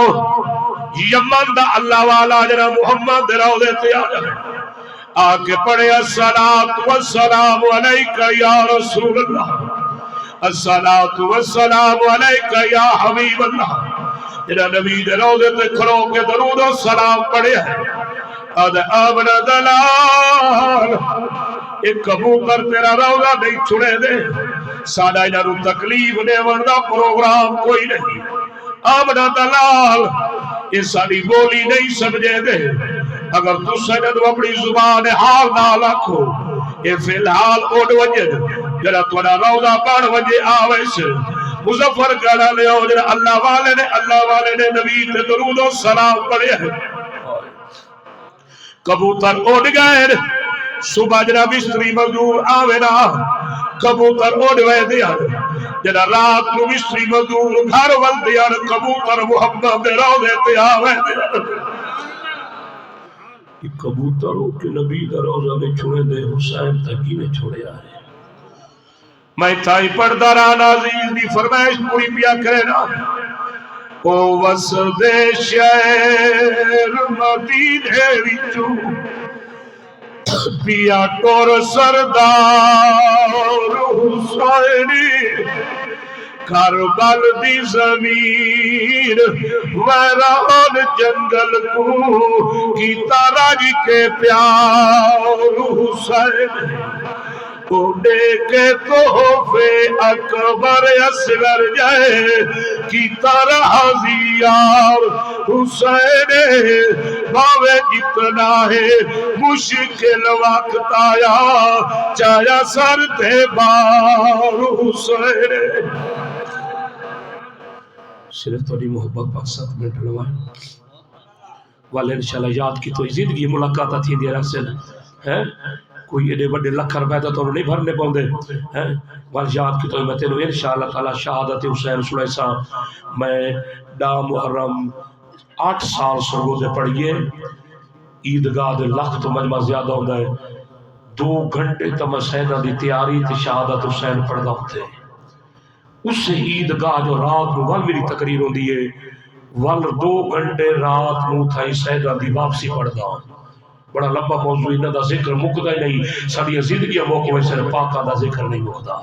[SPEAKER 1] یمن دا اللہ والا جنا محمد دے روضے تے آ کے پڑھے الصلاۃ والسلام علیک یا رسول اللہ، الصلاۃ والسلام علیک یا حبیب اللہ. جنا نبی دے روضے تے کھڑو کے درود و سلام پڑھے اد آمن دلال ایک کبوتر تیرا روضہ نہیں چھڑے دے. ساڈا انہاں نوں تکلیف دیون دا پروگرام کوئی نہیں. آمن دلال یہ ساری بولی نہیں سمجھے دے. اگر تساں انہاں اپنی زبان حال نہ آکھو یہ فی الحال اڑ وجن جڑا تہاڈا روضہ بن وجے آوے سے مظفر گڑھ لے او جڑا اللہ والے نے نبی تے درود و سلام پڑھے ہے. کبوتر اڑ گئے، صبح جڑا مستری مزدور آوے نا کبوتر اڑ وے دیا، جڑا رات نو مستری مزدور گھر ول دیا کبوتر محمد دے روضے تے آوے دیا. کبوتر کے نبی دا روضہ نہیں چھوڑے دے، حسین تک ہی نے چھوڑیا ہے. میں تھائی پڑھدا رہنا عزیز دی فرمائش پوری پیا کرے نا. او وسد شہر مدینے وچوں پیا ٹور سردار حسینی کربل دی زمین ویران جنگل کو کیتا راج کے پیار حسین اڑے کے تحفے اکبر اصغر جائے کیتا رہا یار حسین باوے جتنا ہے مشکل وقت آیا چایا سر تے بار حسین. صرف تھوڑی محبت پاک 7 منٹ لوائیں والے انشاءاللہ یاد کی تو زندگی ملاقات تھی دیا رسل ہے کوئی ایڈے بڑے لکھ روپے تو انہوں نہیں بھرنے پاؤندے ہیں وال یاد کی تو میں تینوں انشاءاللہ تعالی شہادت حسین سنائے سا. میں ڈا محرم 8 سال سرگوزے پڑھئے عیدگاہ دے لکھ تو مجمع زیادہ ہوندہ ہے 2 گھنٹے تو میں سیدہ دی تیاری تے شہادت حسین پڑھدا ہوتے. اس سے عیدگاہ جو رات نو وال میری تقریر ہوندی ہے وال 2 گھنٹے رات نو تھائی سیدہ دی واپسی پڑھدا ہوں. بڑا لمبا موضوع انہاں دا ذکر مکدا ہی نہیں، ساری زندگی موقع ویسے پاکاں دا ذکر نہیں مکدا.